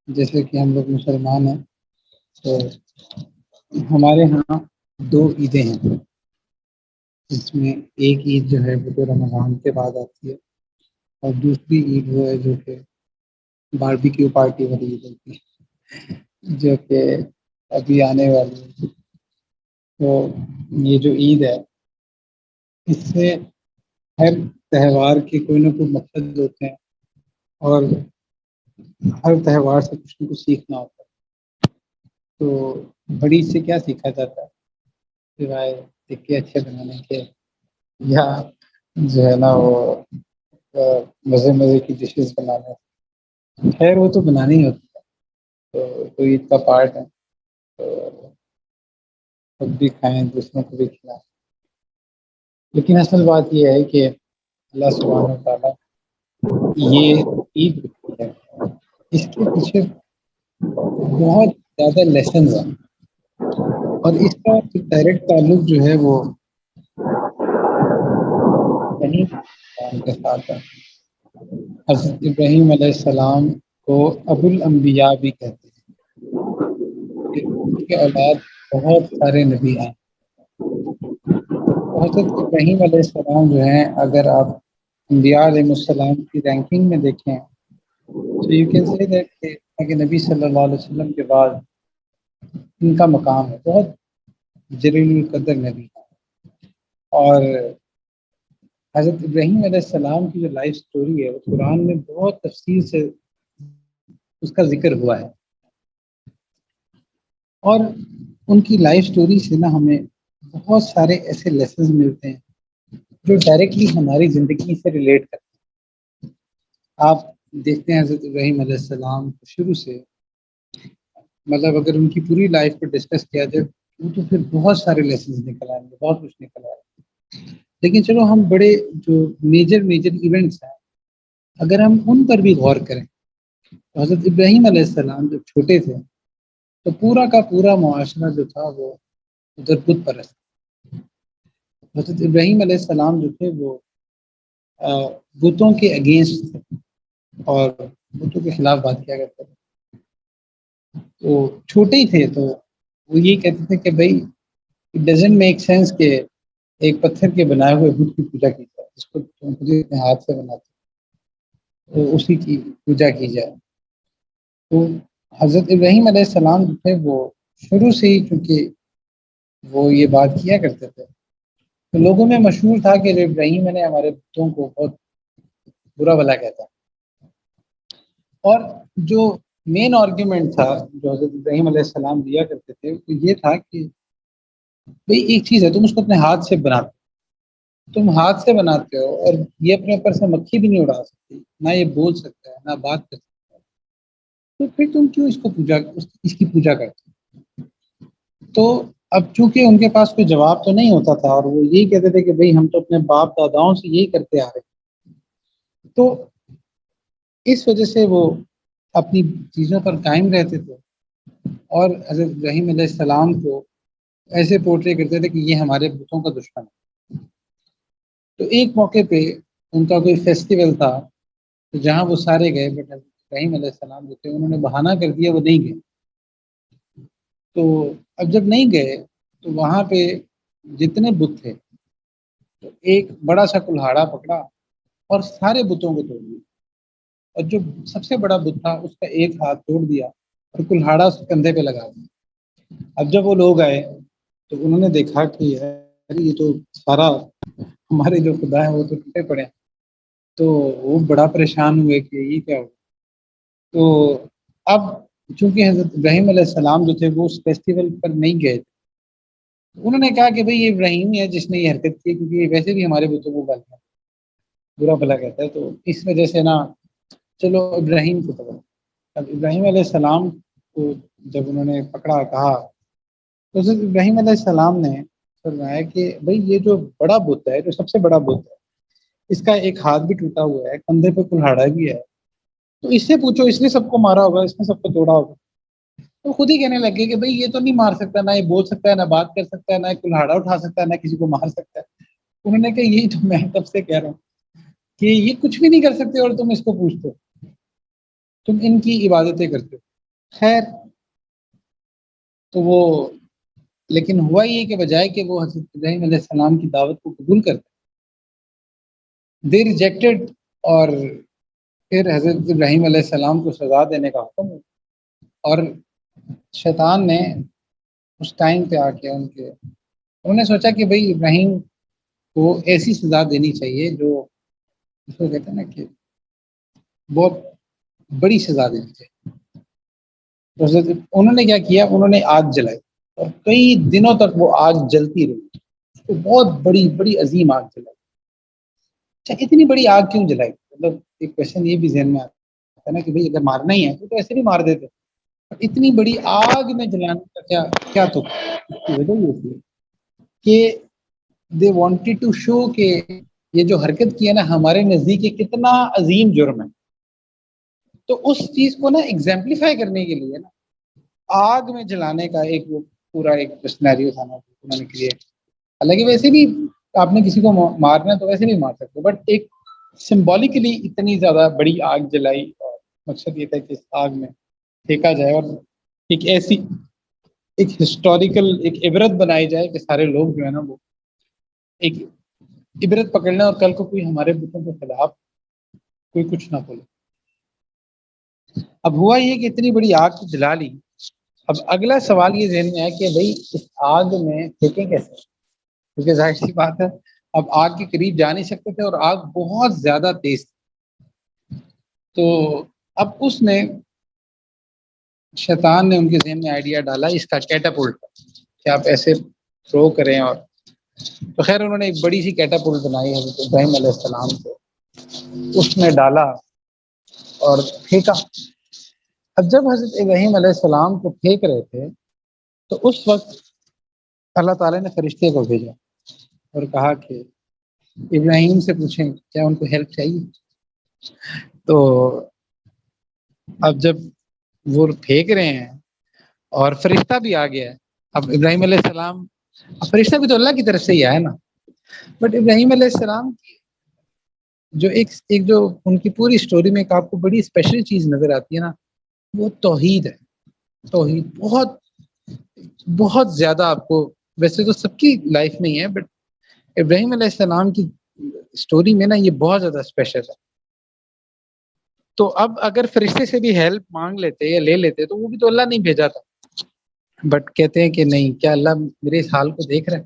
جیسے کہ ہم لوگ مسلمان ہیں تو ہمارے ہاں دو عیدیں ہیں، اس میں ایک عید جو ہے وہ تو رمضان کے بعد آتی ہے، اور دوسری عید وہ ہے جو کہ باربیکیو پارٹی والی عید ہوتی ہے جو کہ ابھی آنے والی ہے۔ تو یہ جو عید ہے، اس سے ہر تہوار کے کوئی نہ کوئی مقصد ہوتے ہیں، اور ہر تہوار سے کچھ نہ کچھ سیکھنا ہوتا ہے۔ تو بڑی سے کیا سیکھا جاتا ہے سوائے سکے اچھے بنانے کے، یا جو ہے نا وہ مزے مزے کی ڈشز بنانے، خیر وہ تو بنانی ہی ہوتی ہے، تو عید کا پارٹ ہے، تو خود بھی کھائیں دوسروں کو بھی کھلائیں۔ لیکن اصل بات یہ ہے کہ اللہ سبحانہ و تعالیٰ یہ عید ہے، اس کے پیچھے بہت زیادہ لیسنز ہیں، اور اس کا ڈائریکٹ تعلق جو ہے وہ ابراہیم السلام کے ساتھ ہے۔ حضرت ابراہیم علیہ السلام کو ابو الانبیاء بھی کہتے ہیں، کہ ان کے اولاد بہت سارے نبی ہیں۔ حضرت ابراہیم علیہ السلام جو ہیں، اگر آپ انبیاء علیہ السلام کی رینکنگ میں دیکھیں تو یو کین سے دیٹ کہ نبی صلی اللہ علیہ وسلم کے بعد ان کا مقام ہے، بہت جلیل القدر نبی ہے۔ اور حضرت ابراہیم علیہ السلام کی جو لائف سٹوری ہے وہ قرآن میں بہت تفصیل سے اس کا ذکر ہوا ہے، اور ان کی لائف سٹوری سے نا ہمیں بہت سارے ایسے لیسنز ملتے ہیں جو ڈائریکٹلی ہماری زندگی سے ریلیٹ کرتے ہیں۔ آپ دیکھتے ہیں حضرت ابراہیم علیہ السلام کو شروع سے، مطلب اگر ان کی پوری لائف کو ڈسکس کیا جائے تو پھر بہت سارے لیسنز نکل آئیں گے، بہت کچھ نکل آئے گا۔ لیکن چلو ہم بڑے جو میجر ایونٹس ہیں اگر ہم ان پر بھی غور کریں، تو حضرت ابراہیم علیہ السلام جب چھوٹے تھے تو پورا کا پورا معاشرہ جو تھا وہ ادھر بت پرست۔ حضرت ابراہیم علیہ السلام جو تھے وہ بتوں کے اگینسٹ تھے، اور بتوں کے خلاف بات کیا کرتے تھے۔ تو چھوٹے ہی تھے تو وہ یہ کہتے تھے کہ بھائی اٹ ڈزنٹ میک سینس کہ ایک پتھر کے بنائے ہوئے بت کی پوجا کی جائے، جس کو تم خود اپنے ہاتھ سے بناتے تو اسی کی پوجا کی جائے۔ تو حضرت ابراہیم علیہ السلام جو تھے وہ شروع سے ہی چونکہ وہ یہ بات کیا کرتے تھے تو لوگوں میں مشہور تھا کہ ابراہیم نے ہمارے بتوں کو بہت برا بھلا کہتا ہے۔ اور جو مین آرگیومنٹ تھا جو حضرت ابراہیم علیہ السلام دیا کرتے تھے وہ یہ تھا کہ بھئی ایک چیز ہے، تم اس کو اپنے ہاتھ سے بناتے، تم ہاتھ سے بناتے ہو، اور یہ اپنے اوپر سے مکھی بھی نہیں اڑا سکتی، نہ یہ بول سکتا ہے، نہ بات کر سکتا ہے، تو پھر تم کیوں اس کی پوجا کرتے ہو؟ تو اب چونکہ ان کے پاس کوئی جواب تو نہیں ہوتا تھا، اور وہ یہی کہتے تھے کہ بھئی ہم تو اپنے باپ داداؤں سے یہی کرتے آ رہے ہیں، تو اس وجہ سے وہ اپنی چیزوں پر قائم رہتے تھے، اور حضرت ابراہیم علیہ السلام کو ایسے پورٹری کرتے تھے کہ یہ ہمارے بتوں کا دشمن ہے۔ تو ایک موقع پہ ان کا کوئی فیسٹیول تھا، تو جہاں وہ سارے گئے، بٹ حضرت ابراہیم علیہ السلام جو تھے انہوں نے بہانہ کر دیا، وہ نہیں گئے۔ تو اب جب نہیں گئے تو وہاں پہ جتنے بت تھے تو ایک بڑا سا کلہاڑا پکڑا اور سارے بتوں کو توڑ دیا، اور جو سب سے بڑا بت تھا اس کا ایک ہاتھ توڑ دیا اور کلہاڑا اس کندھے پہ لگا دیا۔ اب جب وہ لوگ آئے تو انہوں نے دیکھا کہ یار یہ تو سارا ہمارے جو خدا ہیں وہ تو ٹوٹے پڑے ہیں، تو وہ بڑا پریشان ہوئے کہ یہ کیا ہو۔ تو اب چونکہ حضرت ابراہیم علیہ السلام جو تھے وہ اس فیسٹیول پر نہیں گئے تھے، انہوں نے کہا کہ بھئی یہ ابراہیم ہی ہے جس نے یہ حرکت کی، کیونکہ یہ ویسے بھی ہمارے بتوں کو برا بھلا کہتا ہے، تو اس وجہ سے نا چلو ابراہیم کو پکڑو۔ اب ابراہیم علیہ السلام کو جب انہوں نے پکڑا، کہا تو حضرت ابراہیم علیہ السلام نے فرمایا کہ بھئی یہ جو بڑا بت ہے، جو سب سے بڑا بت ہے، اس کا ایک ہاتھ بھی ٹوٹا ہوا ہے، کندھے پہ کلہاڑا بھی ہے، تو اس سے پوچھو اس نے سب کو مارا ہوگا، اس نے سب کو توڑا ہوگا۔ تو خود ہی کہنے لگے کہ بھئی یہ تو نہیں مار سکتا، نہ یہ بول سکتا ہے، نہ بات کر سکتا ہے، نہ کلہاڑا اٹھا سکتا ہے، نہ کسی کو مار سکتا ہے۔ انہوں نے کہا یہی تو میں تب سے کہہ رہا ہوں کہ یہ کچھ بھی نہیں کر سکتے اور تم اس کو پوچھتے ہو، تم ان کی عبادتیں کرتے ہو۔ خیر تو وہ، لیکن ہوا یہ کہ بجائے کہ وہ حضرت ابراہیم علیہ السلام کی دعوت کو قبول کرتے، دے ریجیکٹڈ، اور پھر حضرت ابراہیم علیہ السلام کو سزا دینے کا حکم ہوا۔ اور شیطان نے اس ٹائم پہ آ کے انہوں نے سوچا کہ بھئی ابراہیم کو ایسی سزا دینی چاہیے جو اس کو کہتے ہیں نا کہ بہت بڑی سزا دینی چاہیے۔ تو انہوں نے کیا کیا، انہوں نے آگ جلائی، اور کئی دنوں تک وہ آگ جلتی رہی، تو بہت بڑی بڑی عظیم آگ جلائی۔ اچھا اتنی بڑی آگ کیوں جلائی؟ مطلب ایک کوشچن یہ بھی ذہن میں آتا ہے نا کہ بھئی اگر مارنا ہی ہے تو ایسے بھی مار دیتے، اتنی بڑی آگ میں جلانے کا کیا کیا تو اس کی وجہ یہ تھی کہ دے وانٹیڈ ٹو شو کہ یہ جو حرکت کی ہے نا ہمارے نزدیک یہ کتنا عظیم جرم ہے۔ تو اس چیز کو نا ایگزامپلیفائی کرنے کے لیے نا آگ میں جلانے کا ایک وہ پورا ایک سینیریو تھا نا انہوں نے کریٹ۔ حالانکہ ویسے بھی آپ نے کسی کو مارنا ہے تو ویسے بھی مار سکتے، بٹ ایک سمبولکلی اتنی زیادہ بڑی آگ جلائی، اور مقصد یہ تھا کہ اس آگ میں پھینکا جائے اور ایک ایسی ایک ہسٹوریکل ایک عبرت بنائی جائے کہ سارے لوگ جو ہے نا وہ ایک عبرت پکڑنا، اور کل کو کوئی ہمارے بتوں کے خلاف کوئی کچھ نہ بولے۔ اب ہوا یہ کہ اتنی بڑی آگ تو جلا لی، اب اگلا سوال یہ ذہن میں ہے کہ بھئی اس آگ میں پھینکیں کیسے، کیونکہ ظاہر سی بات ہے اب آگ کے قریب جا نہیں سکتے تھے اور آگ بہت زیادہ تیز تھی۔ تو اب اس نے شیطان نے ان کے ذہن میں آئیڈیا ڈالا اس کا کیٹاپلٹ کہ آپ ایسے تھرو کریں، اور تو خیر انہوں نے ایک بڑی سی کیٹاپلٹ بنائی حضرت ابراہیم علیہ السلام کو، اس میں ڈالا اور پھینکا۔ اب جب حضرت ابراہیم علیہ السلام کو پھینک رہے تھے تو اس وقت اللہ تعالیٰ نے فرشتے کو بھیجا اور کہا کہ ابراہیم سے پوچھیں کیا ان کو ہیلپ چاہیے۔ تو اب جب وہ پھینک رہے ہیں اور فرشتہ بھی آ گیا ہے، اب ابراہیم علیہ السلام، اب فرشتہ بھی تو اللہ کی طرف سے ہی آیا نا، بٹ ابراہیم علیہ السلام کی جو ایک جو ان کی پوری سٹوری میں ایک آپ کو بڑی اسپیشل چیز نظر آتی ہے نا، وہ توحید ہے۔ توحید بہت بہت زیادہ آپ کو، ویسے تو سب کی لائف میں ہی ہے، بٹ ابراہیم علیہ السلام کی سٹوری میں نا یہ بہت زیادہ اسپیشل ہے۔ تو اب اگر فرشتے سے بھی ہیلپ مانگ لیتے یا لے لیتے تو وہ بھی تو اللہ نہیں بھیجا تھا، بٹ کہتے ہیں کہ نہیں، کیا اللہ میرے اس حال کو دیکھ رہے ہیں؟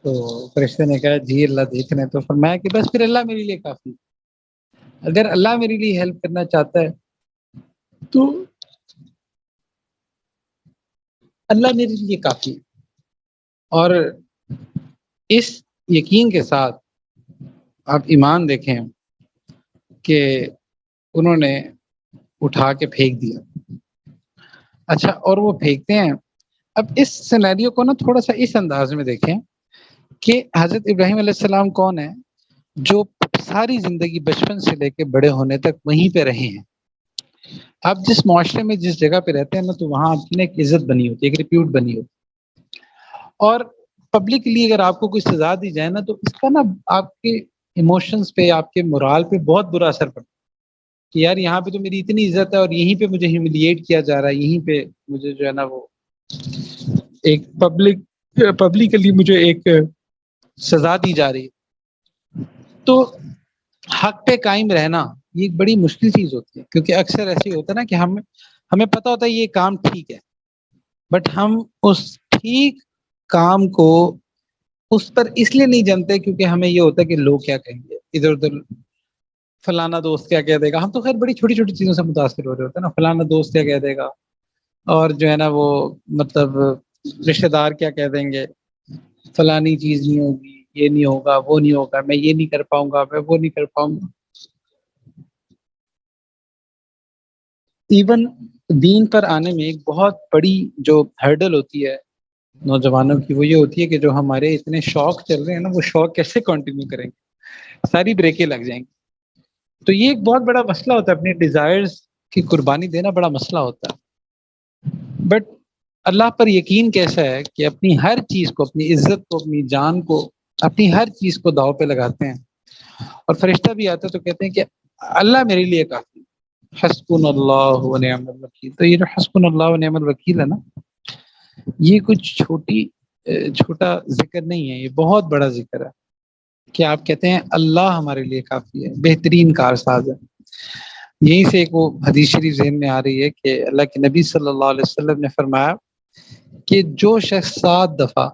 تو فرشتے نے کہا جی اللہ دیکھ رہے ہیں۔ تو فرمایا کہ بس پھر اللہ میرے لیے کافی، اگر اللہ میرے لیے ہیلپ کرنا چاہتا ہے تو اللہ میرے لیے کافی ہے۔ اور اس یقین کے ساتھ آپ ایمان دیکھیں کہ انہوں نے اٹھا کے پھینک دیا۔ اچھا، اور وہ پھینکتے ہیں، اب اس سینیریو کو نا تھوڑا سا اس انداز میں دیکھیں کہ حضرت ابراہیم علیہ السلام کون ہے جو ساری زندگی بچپن سے لے کے بڑے ہونے تک وہیں پہ رہے ہیں۔ آپ جس معاشرے میں جس جگہ پہ رہتے ہیں نا تو وہاں آپ کی ایک عزت بنی ہوتی ہے، ایک ریپیوٹ بنی ہوتی ہے، اور پبلکلی اگر آپ کو کوئی سزا دی جائے نا تو اس کا نا آپ کے ایموشنز پہ، آپ کے مورال پہ بہت برا اثر پڑتا ہے کہ یار یہاں پہ تو میری اتنی عزت ہے اور یہیں پہ مجھے ہیوملیٹ کیا جا رہا ہے، یہیں پہ مجھے جو ہے نا وہ ایک پبلکلی مجھے ایک سزا دی جا رہی ہے۔ تو حق پہ قائم رہنا یہ ایک بڑی مشکل چیز ہوتی ہے، کیونکہ اکثر ایسے ہی ہوتا ہے نا کہ ہمیں پتہ ہوتا ہے یہ کام ٹھیک ہے، بٹ ہم اس ٹھیک کام کو اس پر اس لیے نہیں جانتے کیونکہ ہمیں یہ ہوتا ہے کہ لوگ کیا کہیں گے، ادھر ادھر فلانا دوست کیا کہہ دے گا۔ ہم تو خیر بڑی چھوٹی چھوٹی چیزوں سے متاثر ہو رہے ہوتے ہیں نا، فلانا دوست کیا کہہ دے گا، اور جو ہے نا وہ مطلب رشتہ دار کیا کہہ دیں گے، فلانی چیز نہیں ہوگی، یہ نہیں ہوگا، وہ نہیں ہوگا، میں یہ نہیں کر پاؤں گا، میں وہ نہیں کر پاؤں گا۔ ایون دین پر آنے میں ایک بہت بڑی جو ہرڈل ہوتی ہے نوجوانوں کی، وہ یہ ہوتی ہے کہ جو ہمارے اتنے شوق چل رہے ہیں نا وہ شوق کیسے کنٹینیو کریں گے، ساری بریکیں لگ جائیں گی۔ تو یہ ایک بہت بڑا مسئلہ ہوتا ہے، اپنی ڈیزائرز کی قربانی دینا بڑا مسئلہ ہوتا ہے۔ بٹ اللہ پر یقین کیسا ہے کہ اپنی ہر چیز کو، اپنی عزت کو، اپنی جان کو، اپنی ہر چیز کو داؤ پہ لگاتے ہیں، اور فرشتہ بھی آتا ہے تو کہتے ہیں کہ اللہ میرے لیے کافی، حسبنا اللہ و نعم الوکیل. تو یہ جو حسبنا اللہ و نعم الوکیل ہے نا، یہ کچھ چھوٹا ذکر نہیں ہے، یہ بہت بڑا ذکر ہے کہ آپ کہتے ہیں اللہ ہمارے لیے کافی ہے، بہترین کارساز ہے. یہیں سے ایک وہ حدیث شریف ذہن میں آ رہی ہے کہ اللہ کے نبی صلی اللہ علیہ وسلم نے فرمایا کہ جو شخص 7 دفعہ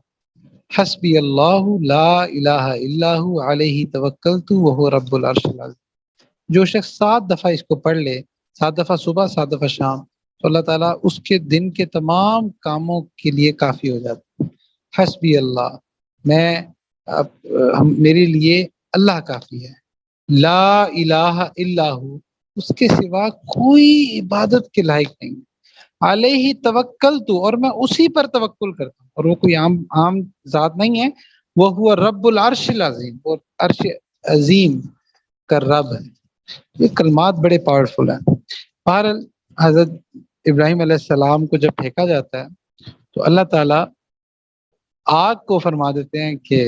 حسبی اللہ لا الہ الا ہو علیہ توکلت وہو رب العرش العظیم، جو شخص 7 دفعہ اس کو پڑھ لے، 7 دفعہ صبح 7 دفعہ شام، تو اللہ تعالیٰ اس کے دن کے تمام کاموں کے لیے کافی ہو جاتا ہے. حسبی اللہ، میرے لیے اللہ کافی ہے، لا الہ الا ہو، اس کے سوا کوئی عبادت کے لائق نہیں، علیہ توکل تو، اور میں اسی پر توکل کرتا ہوں، اور وہ کوئی عام ذات نہیں ہے، وہ ہوا رب العرش العظیم، اور عرش عظیم کا رب ہے. یہ کلمات بڑے پاورفل ہیں. بہرحال حضرت ابراہیم علیہ السلام کو جب پھینکا جاتا ہے تو اللہ تعالیٰ آگ کو فرما دیتے ہیں کہ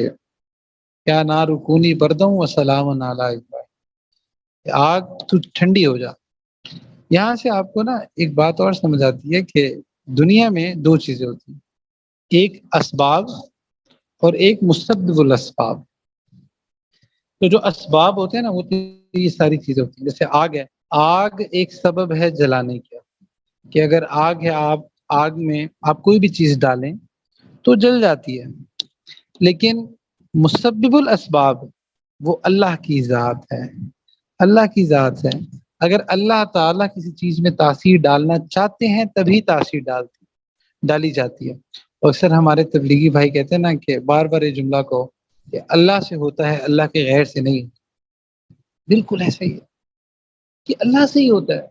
کیا نار کونی بردوں و سلام علی ابراہیم، آگ تو ٹھنڈی ہو جا. یہاں سے آپ کو نا ایک بات اور سمجھ آتی ہے کہ دنیا میں 2 چیزیں ہوتی ہیں، ایک اسباب اور ایک مسبب الاسباب. تو جو اسباب ہوتے ہیں نا وہ تو یہ ساری چیزیں ہوتی ہیں. جیسے آگ ہے، آگ ایک سبب ہے جلانے کا، کہ اگر آگ ہے، آپ آگ میں آپ کوئی بھی چیز ڈالیں تو جل جاتی ہے. لیکن مسبب الاسباب وہ اللہ کی ذات ہے، اللہ کی ذات ہے. اگر اللہ تعالیٰ کسی چیز میں تاثیر ڈالنا چاہتے ہیں تبھی تاثیر ڈالی جاتی ہے. اور اکثر ہمارے تبلیغی بھائی کہتے ہیں نا کہ بار بار یہ جملہ کو کہ اللہ سے ہوتا ہے، اللہ کے غیر سے نہیں. بالکل ایسا ہی ہے کہ اللہ سے ہی ہوتا ہے.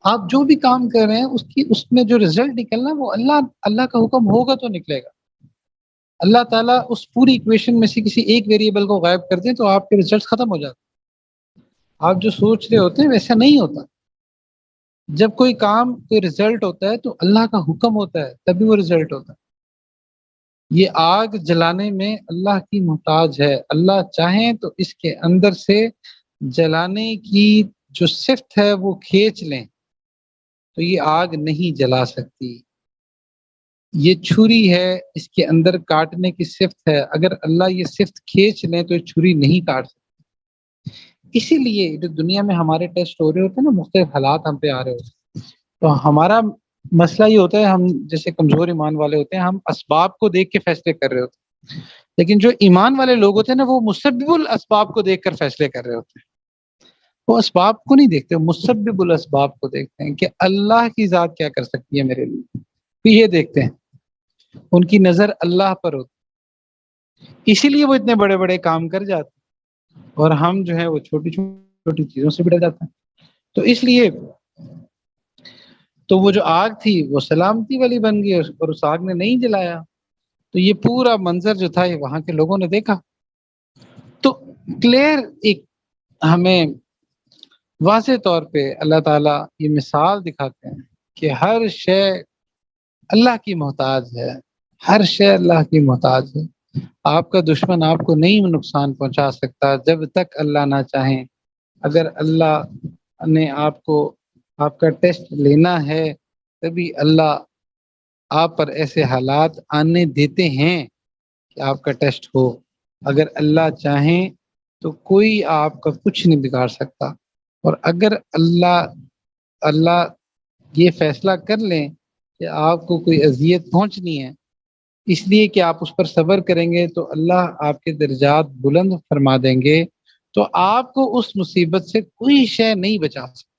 آپ جو بھی کام کر رہے ہیں اس میں جو رزلٹ نکلنا وہ اللہ کا حکم ہوگا تو نکلے گا. اللہ تعالیٰ اس پوری ایکویشن میں سے کسی ایک ویریبل کو غائب کر دیں تو آپ کے رزلٹ ختم ہو جاتے ہیں. آپ جو سوچ رہے ہوتے ہیں ویسا نہیں ہوتا. جب کوئی کام کوئی رزلٹ ہوتا ہے تو اللہ کا حکم ہوتا ہے تبھی وہ رزلٹ ہوتا ہے. یہ آگ جلانے میں اللہ کی محتاج ہے. اللہ چاہیں تو اس کے اندر سے جلانے کی جو صفت ہے وہ کھینچ لیں تو یہ آگ نہیں جلا سکتی. یہ چھری ہے، اس کے اندر کاٹنے کی صفت ہے، اگر اللہ یہ صفت کھینچ لیں تو یہ چھری نہیں کاٹ سکتی. اسی لیے جو دنیا میں ہمارے ٹیسٹ ہو رہے ہوتے ہیں نا، مختلف حالات ہم پہ آ رہے ہوتے ہیں، تو ہمارا مسئلہ یہ ہوتا ہے، ہم جیسے کمزور ایمان والے ہوتے ہیں، ہم اسباب کو دیکھ کے فیصلے کر رہے ہوتے ہیں. لیکن جو ایمان والے لوگ ہوتے ہیں نا، وہ مسبب الاسباب کو دیکھ کر فیصلے کر رہے ہوتے ہیں. وہ اسباب کو نہیں دیکھتے، مسبب الاسباب کو دیکھتے ہیں کہ اللہ کی ذات کیا کر سکتی ہے میرے لیے، تو یہ دیکھتے ہیں. ان کی نظر اللہ پر ہوتی، اسی لیے وہ اتنے بڑے بڑے کام کر جاتے ہیں اور ہم جو ہے وہ چھوٹی چھوٹی چیزوں سے بڑھ جاتے ہیں. تو اس لیے تو وہ جو آگ تھی وہ سلامتی والی بن گئی اور اس آگ نے نہیں جلایا. تو یہ پورا منظر جو تھا یہ وہاں کے لوگوں نے دیکھا. تو کلیئر ایک ہمیں واضح طور پہ اللہ تعالیٰ یہ مثال دکھاتے ہیں کہ ہر شے اللہ کی محتاج ہے، ہر شے اللہ کی محتاج ہے. آپ کا دشمن آپ کو نہیں نقصان پہنچا سکتا جب تک اللہ نہ چاہیں. اگر اللہ نے آپ کا ٹیسٹ لینا ہے تبھی اللہ آپ پر ایسے حالات آنے دیتے ہیں کہ آپ کا ٹیسٹ ہو. اگر اللہ چاہیں تو کوئی آپ کا کچھ نہیں بگاڑ سکتا. اور اگر اللہ یہ فیصلہ کر لیں کہ آپ کو کوئی اذیت پہنچنی ہے اس لیے کہ آپ اس پر صبر کریں گے تو اللہ آپ کے درجات بلند فرما دیں گے، تو آپ کو اس مصیبت سے کوئی شے نہیں بچا سکتا.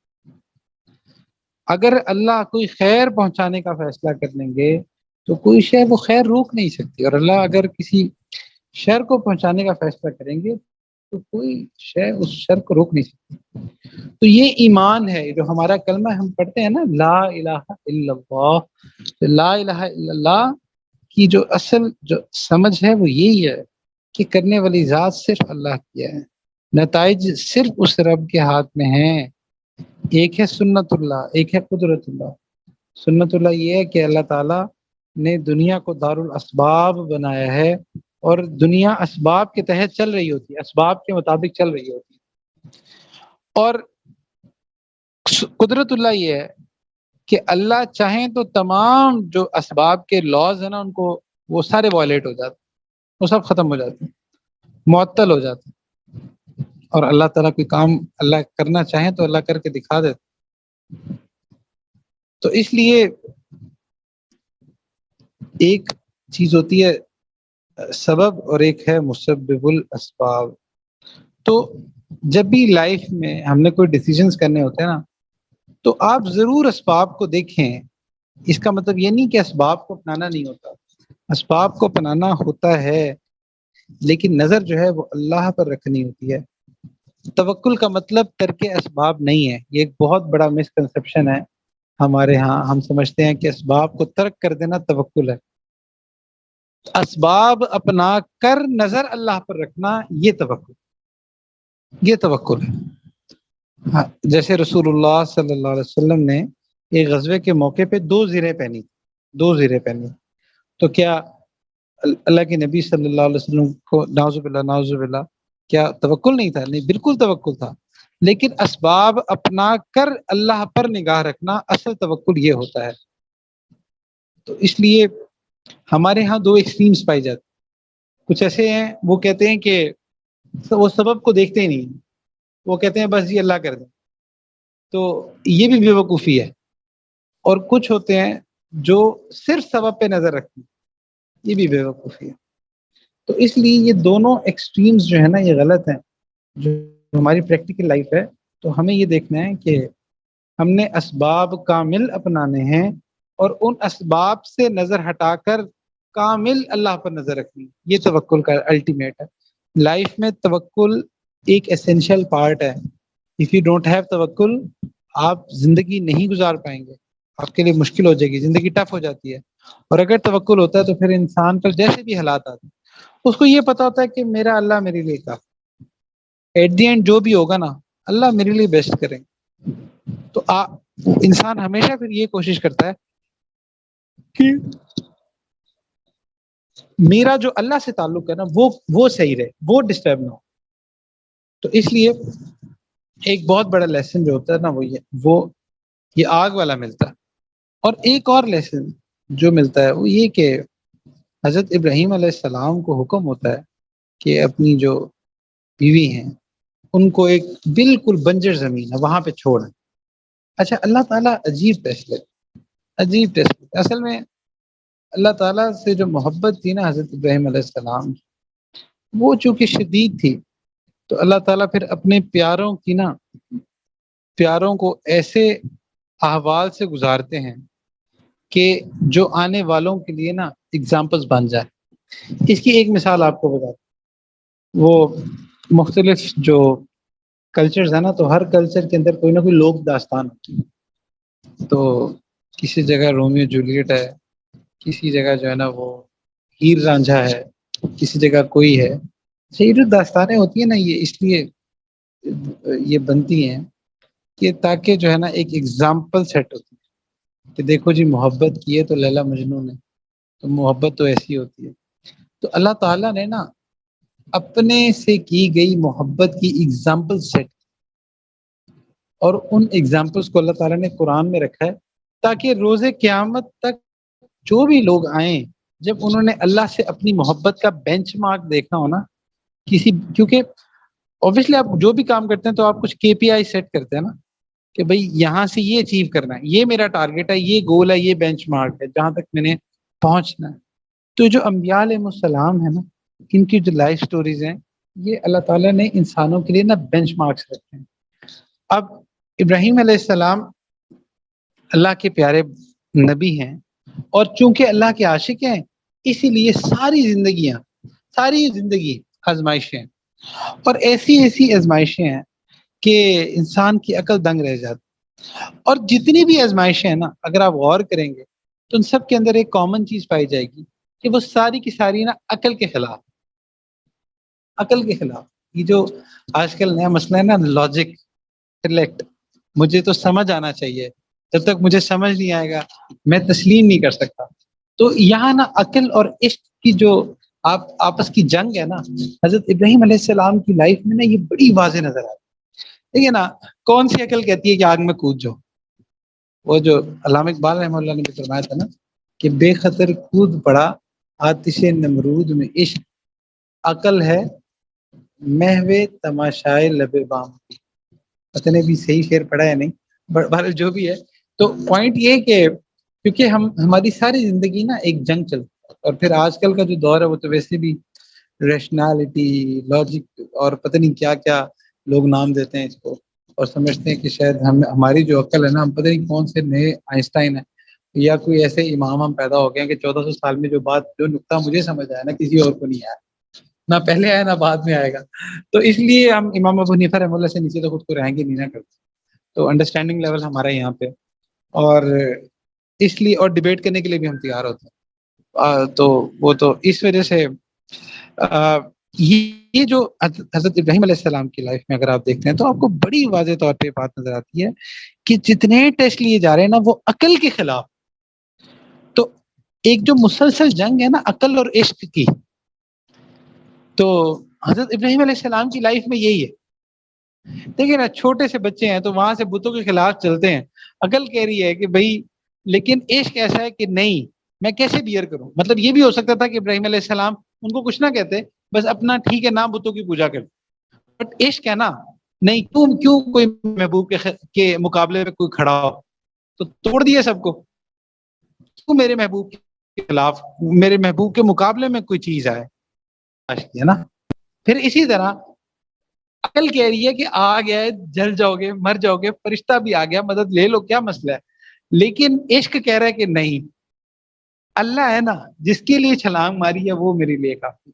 اگر اللہ کوئی خیر پہنچانے کا فیصلہ کر لیں گے تو کوئی شے وہ خیر روک نہیں سکتی، اور اللہ اگر کسی شر کو پہنچانے کا فیصلہ کریں گے تو کوئی شے اس شر کو روک نہیں سکتی. تو یہ ایمان ہے جو ہمارا کلمہ ہم پڑھتے ہیں نا، لا الہ الا اللہ. لا الہ الا اللہ کی جو اصل جو سمجھ ہے وہ یہی ہے کہ کرنے والی ذات صرف اللہ کی ہے، نتائج صرف اس رب کے ہاتھ میں ہیں. ایک ہے سنت اللہ، ایک ہے قدرت اللہ. سنت اللہ یہ ہے کہ اللہ تعالیٰ نے دنیا کو دار الاسباب بنایا ہے اور دنیا اسباب کے تحت چل رہی ہوتی ہے، اسباب کے مطابق چل رہی ہوتی ہے. اور قدرت اللہ یہ ہے کہ اللہ چاہیں تو تمام جو اسباب کے لاز ہیں نا ان کو وہ سارے وائلیٹ ہو جاتے، وہ سب ختم ہو جاتے ہیں، معطل ہو جاتے ہیں، اور اللہ تعالیٰ کوئی کام اللہ کرنا چاہیں تو اللہ کر کے دکھا دیتے۔ تو اس لیے ایک چیز ہوتی ہے سبب اور ایک ہے مسبب الاسباب۔ تو جب بھی لائف میں ہم نے کوئی ڈیسیجنز کرنے ہوتے ہیں نا تو آپ ضرور اسباب کو دیکھیں۔ اس کا مطلب یہ نہیں کہ اسباب کو اپنانا نہیں ہوتا، اسباب کو اپنانا ہوتا ہے، لیکن نظر جو ہے وہ اللہ پر رکھنی ہوتی ہے۔ توکل کا مطلب ترک اسباب نہیں ہے، یہ ایک بہت بڑا مسکنسیپشن ہے ہمارے ہاں۔ ہم سمجھتے ہیں کہ اسباب کو ترک کر دینا توکل ہے، اسباب اپنا کر نظر اللہ پر رکھنا یہ توکل ہے۔ ہاں، جیسے رسول اللہ صلی اللہ علیہ وسلم نے ایک غزوے کے موقع پہ دو زیریں پہنی، تو کیا اللہ کے نبی صلی اللہ علیہ وسلم کو نعوذ باللہ کیا توکل نہیں تھا؟ نہیں، بالکل توکل تھا، لیکن اسباب اپنا کر اللہ پر نگاہ رکھنا اصل توکل یہ ہوتا ہے۔ تو اس لیے ہمارے ہاں دو ایکسٹریمز پائی جاتی، کچھ ایسے ہیں وہ کہتے ہیں کہ وہ سبب کو دیکھتے ہی نہیں، وہ کہتے ہیں بس یہ اللہ کر دیں، تو یہ بھی بے وقوفی ہے۔ اور کچھ ہوتے ہیں جو صرف سبب پہ نظر رکھتے ہیں، یہ بھی بے وقوفی ہے۔ تو اس لیے یہ دونوں ایکسٹریمز جو ہے نا یہ غلط ہیں۔ جو ہماری پریکٹیکل لائف ہے تو ہمیں یہ دیکھنا ہے کہ ہم نے اسباب کامل اپنانے ہیں اور ان اسباب سے نظر ہٹا کر کامل اللہ پر نظر رکھنی، یہ توکل کا الٹیمیٹ ہے۔ لائف میں توکل ایک ایسینشیل پارٹ ہے۔ اف یو ڈونٹ ہیو توکل آپ زندگی نہیں گزار پائیں گے، آپ کے لیے مشکل ہو جائے گی، زندگی ٹف ہو جاتی ہے۔ اور اگر توکل ہوتا ہے تو پھر انسان پر جیسے بھی حالات آتے ہیں اس کو یہ پتا ہوتا ہے کہ میرا اللہ میرے لیے کافی، ایٹ دی اینڈ جو بھی ہوگا نا اللہ میرے لیے بیسٹ کریں۔ تو انسان ہمیشہ پھر یہ کوشش کرتا ہے کہ میرا جو اللہ سے تعلق ہے نا وہ صحیح رہے، وہ ڈسٹرب نہ ہو۔ تو اس لیے ایک بہت بڑا لیسن جو ہوتا ہے نا وہ یہ آگ والا ملتا ہے۔ اور ایک اور لیسن جو ملتا ہے وہ یہ کہ حضرت ابراہیم علیہ السلام کو حکم ہوتا ہے کہ اپنی جو بیوی ہیں ان کو ایک بالکل بنجر زمین ہے وہاں پہ چھوڑیں۔ اچھا، اللہ تعالیٰ عجیب فیصلے، اصل میں اللہ تعالیٰ سے جو محبت تھی نا حضرت ابراہیم علیہ السلام وہ چونکہ شدید تھی، تو اللہ تعالیٰ پھر اپنے پیاروں کو ایسے احوال سے گزارتے ہیں کہ جو آنے والوں کے لیے نا اگزامپلس بن جائے۔ اس کی ایک مثال آپ کو بتاتا ہوں۔ وہ مختلف جو کلچرز ہیں نا تو ہر کلچر کے اندر کوئی نہ کوئی لوک داستان ہوتی ہے۔ تو کسی جگہ رومیو جولیٹ ہے، کسی جگہ جو ہے نا وہ ہیر رانجھا ہے، کسی جگہ کوئی ہے۔ یہ جو داستانیں ہوتی ہیں نا یہ اس لیے یہ بنتی ہیں کہ تاکہ جو ہے نا ایک ایگزامپل سیٹ ہوتی ہے کہ دیکھو جی محبت کی ہے تو لیلا مجنوں نے، تو محبت تو ایسی ہوتی ہے۔ تو اللہ تعالیٰ نے نا اپنے سے کی گئی محبت کی ایگزامپل سیٹ، اور ان ایگزامپلس کو اللہ تعالیٰ نے قرآن میں رکھا ہے تاکہ روز قیامت تک جو بھی لوگ آئیں جب انہوں نے اللہ سے اپنی محبت کا بینچ مارک دیکھنا ہو نا کیونکہ اوبیسلی آپ جو بھی کام کرتے ہیں تو آپ کچھ KPI سیٹ کرتے ہیں نا کہ بھئی یہاں سے یہ اچیو کرنا ہے، یہ میرا ٹارگیٹ ہے، یہ گول ہے، یہ بینچ مارک ہے جہاں تک میں نے پہنچنا ہے۔ تو جو انبیاء علیہ السلام ہے نا ان کی جو لائف سٹوریز ہیں یہ اللہ تعالیٰ نے انسانوں کے لیے نا بینچ مارکس رکھے ہیں۔ اب ابراہیم علیہ السلام اللہ کے پیارے نبی ہیں اور چونکہ اللہ کے عاشق ہیں اسی لیے ساری زندگی آزمائشیں ہیں، اور ایسی آزمائشیں ہیں کہ انسان کی عقل دنگ رہ جاتی۔ اور جتنی بھی آزمائشیں ہیں نا اگر آپ غور کریں گے تو ان سب کے اندر ایک کامن چیز پائی جائے گی کہ وہ ساری کی ساری نا عقل کے خلاف۔ یہ جو آج کل نیا مسئلہ ہے نا لاجک انٹلیکٹ، مجھے تو سمجھ آنا چاہیے، جب تک مجھے سمجھ نہیں آئے گا میں تسلیم نہیں کر سکتا۔ تو یہاں نا عقل اور عشق کی جو آپس کی جنگ ہے نا حضرت ابراہیم علیہ السلام کی لائف میں نا یہ بڑی واضح نظر آتی۔ دیکھیے نا، کون سی عقل کہتی ہے کہ آگ میں کود جاؤ؟ وہ جو علامہ اقبال رحمہ اللہ نے بھی فرمایا تھا نا کہ بے خطر کود پڑا آتش نمرود میں عشق، عقل ہے محو تماشائے لب بام کی۔ پتہ نہیں بھی صحیح شعر پڑھا ہے نہیں، بہرحال جو بھی ہے، تو پوائنٹ یہ کہ کیونکہ ہماری ساری زندگی نا ایک جنگ چلتی ہے، اور پھر آج کل کا جو دور ہے وہ تو ویسے بھی ریشنالٹی، لاجک اور پتہ نہیں کیا کیا لوگ نام دیتے ہیں اس کو، اور سمجھتے ہیں کہ شاید ہماری جو عقل ہے نا، ہم پتہ نہیں کون سے نئے آئنسٹائن ہیں یا کوئی ایسے امام ہم پیدا ہو گئے ہیں کہ 1400 سال میں جو نقطہ مجھے سمجھ آیا نا کسی اور کو نہیں آیا، نہ پہلے آیا نہ بعد میں آئے گا۔ تو اس لیے ہم امام ابو حنیفہ رحمہ اللہ سے نیچے تو خود کو رہیں گے نہیں نہ کرتے، تو انڈرسٹینڈنگ لیول ہمارا یہاں پہ، اور اس لیے اور ڈبیٹ کرنے کے لیے بھی ہم تیار ہوتے ہیں۔ تو وہ تو اس وجہ سے یہ جو حضرت ابراہیم علیہ السلام کی لائف میں اگر آپ دیکھتے ہیں تو آپ کو بڑی واضح طور پہ بات نظر آتی ہے کہ جتنے ٹیسٹ لیے جا رہے ہیں نا وہ عقل کے خلاف، تو ایک جو مسلسل جنگ ہے نا عقل اور عشق کی، تو حضرت ابراہیم علیہ السلام کی لائف میں یہی ہے۔ دیکھیں نا، چھوٹے سے بچے ہیں تو وہاں سے بتوں کے خلاف چلتے ہیں، عقل کہہ رہی ہے کہ بھائی لیکن عشق ایسا ہے کہ نہیں، میں کیسے بیئر کروں؟ مطلب یہ بھی ہو سکتا تھا کہ ابراہیم علیہ السلام ان کو کچھ نہ کہتے، بس اپنا ٹھیک ہے نام بتوں کی پوجا کرتے، بٹ عشق ہے نا، نہیں کیوں کوئی محبوب کے مقابلے میں کوئی کھڑا ہو، تو توڑ دیا سب کو، کیوں میرے محبوب کے خلاف، میرے محبوب کے مقابلے میں کوئی چیز آئے، ہے نا۔ پھر اسی طرح عقل کہہ رہی ہے کہ آ گیا ہے، جل جاؤ گے، مر جاؤ گے، فرشتہ بھی آ گیا، مدد لے لو، کیا مسئلہ ہے؟ لیکن عشق کہہ رہا ہے کہ نہیں، اللہ ہے نا، جس کے لیے چھلانگ ماری ہے وہ میرے لیے کافی۔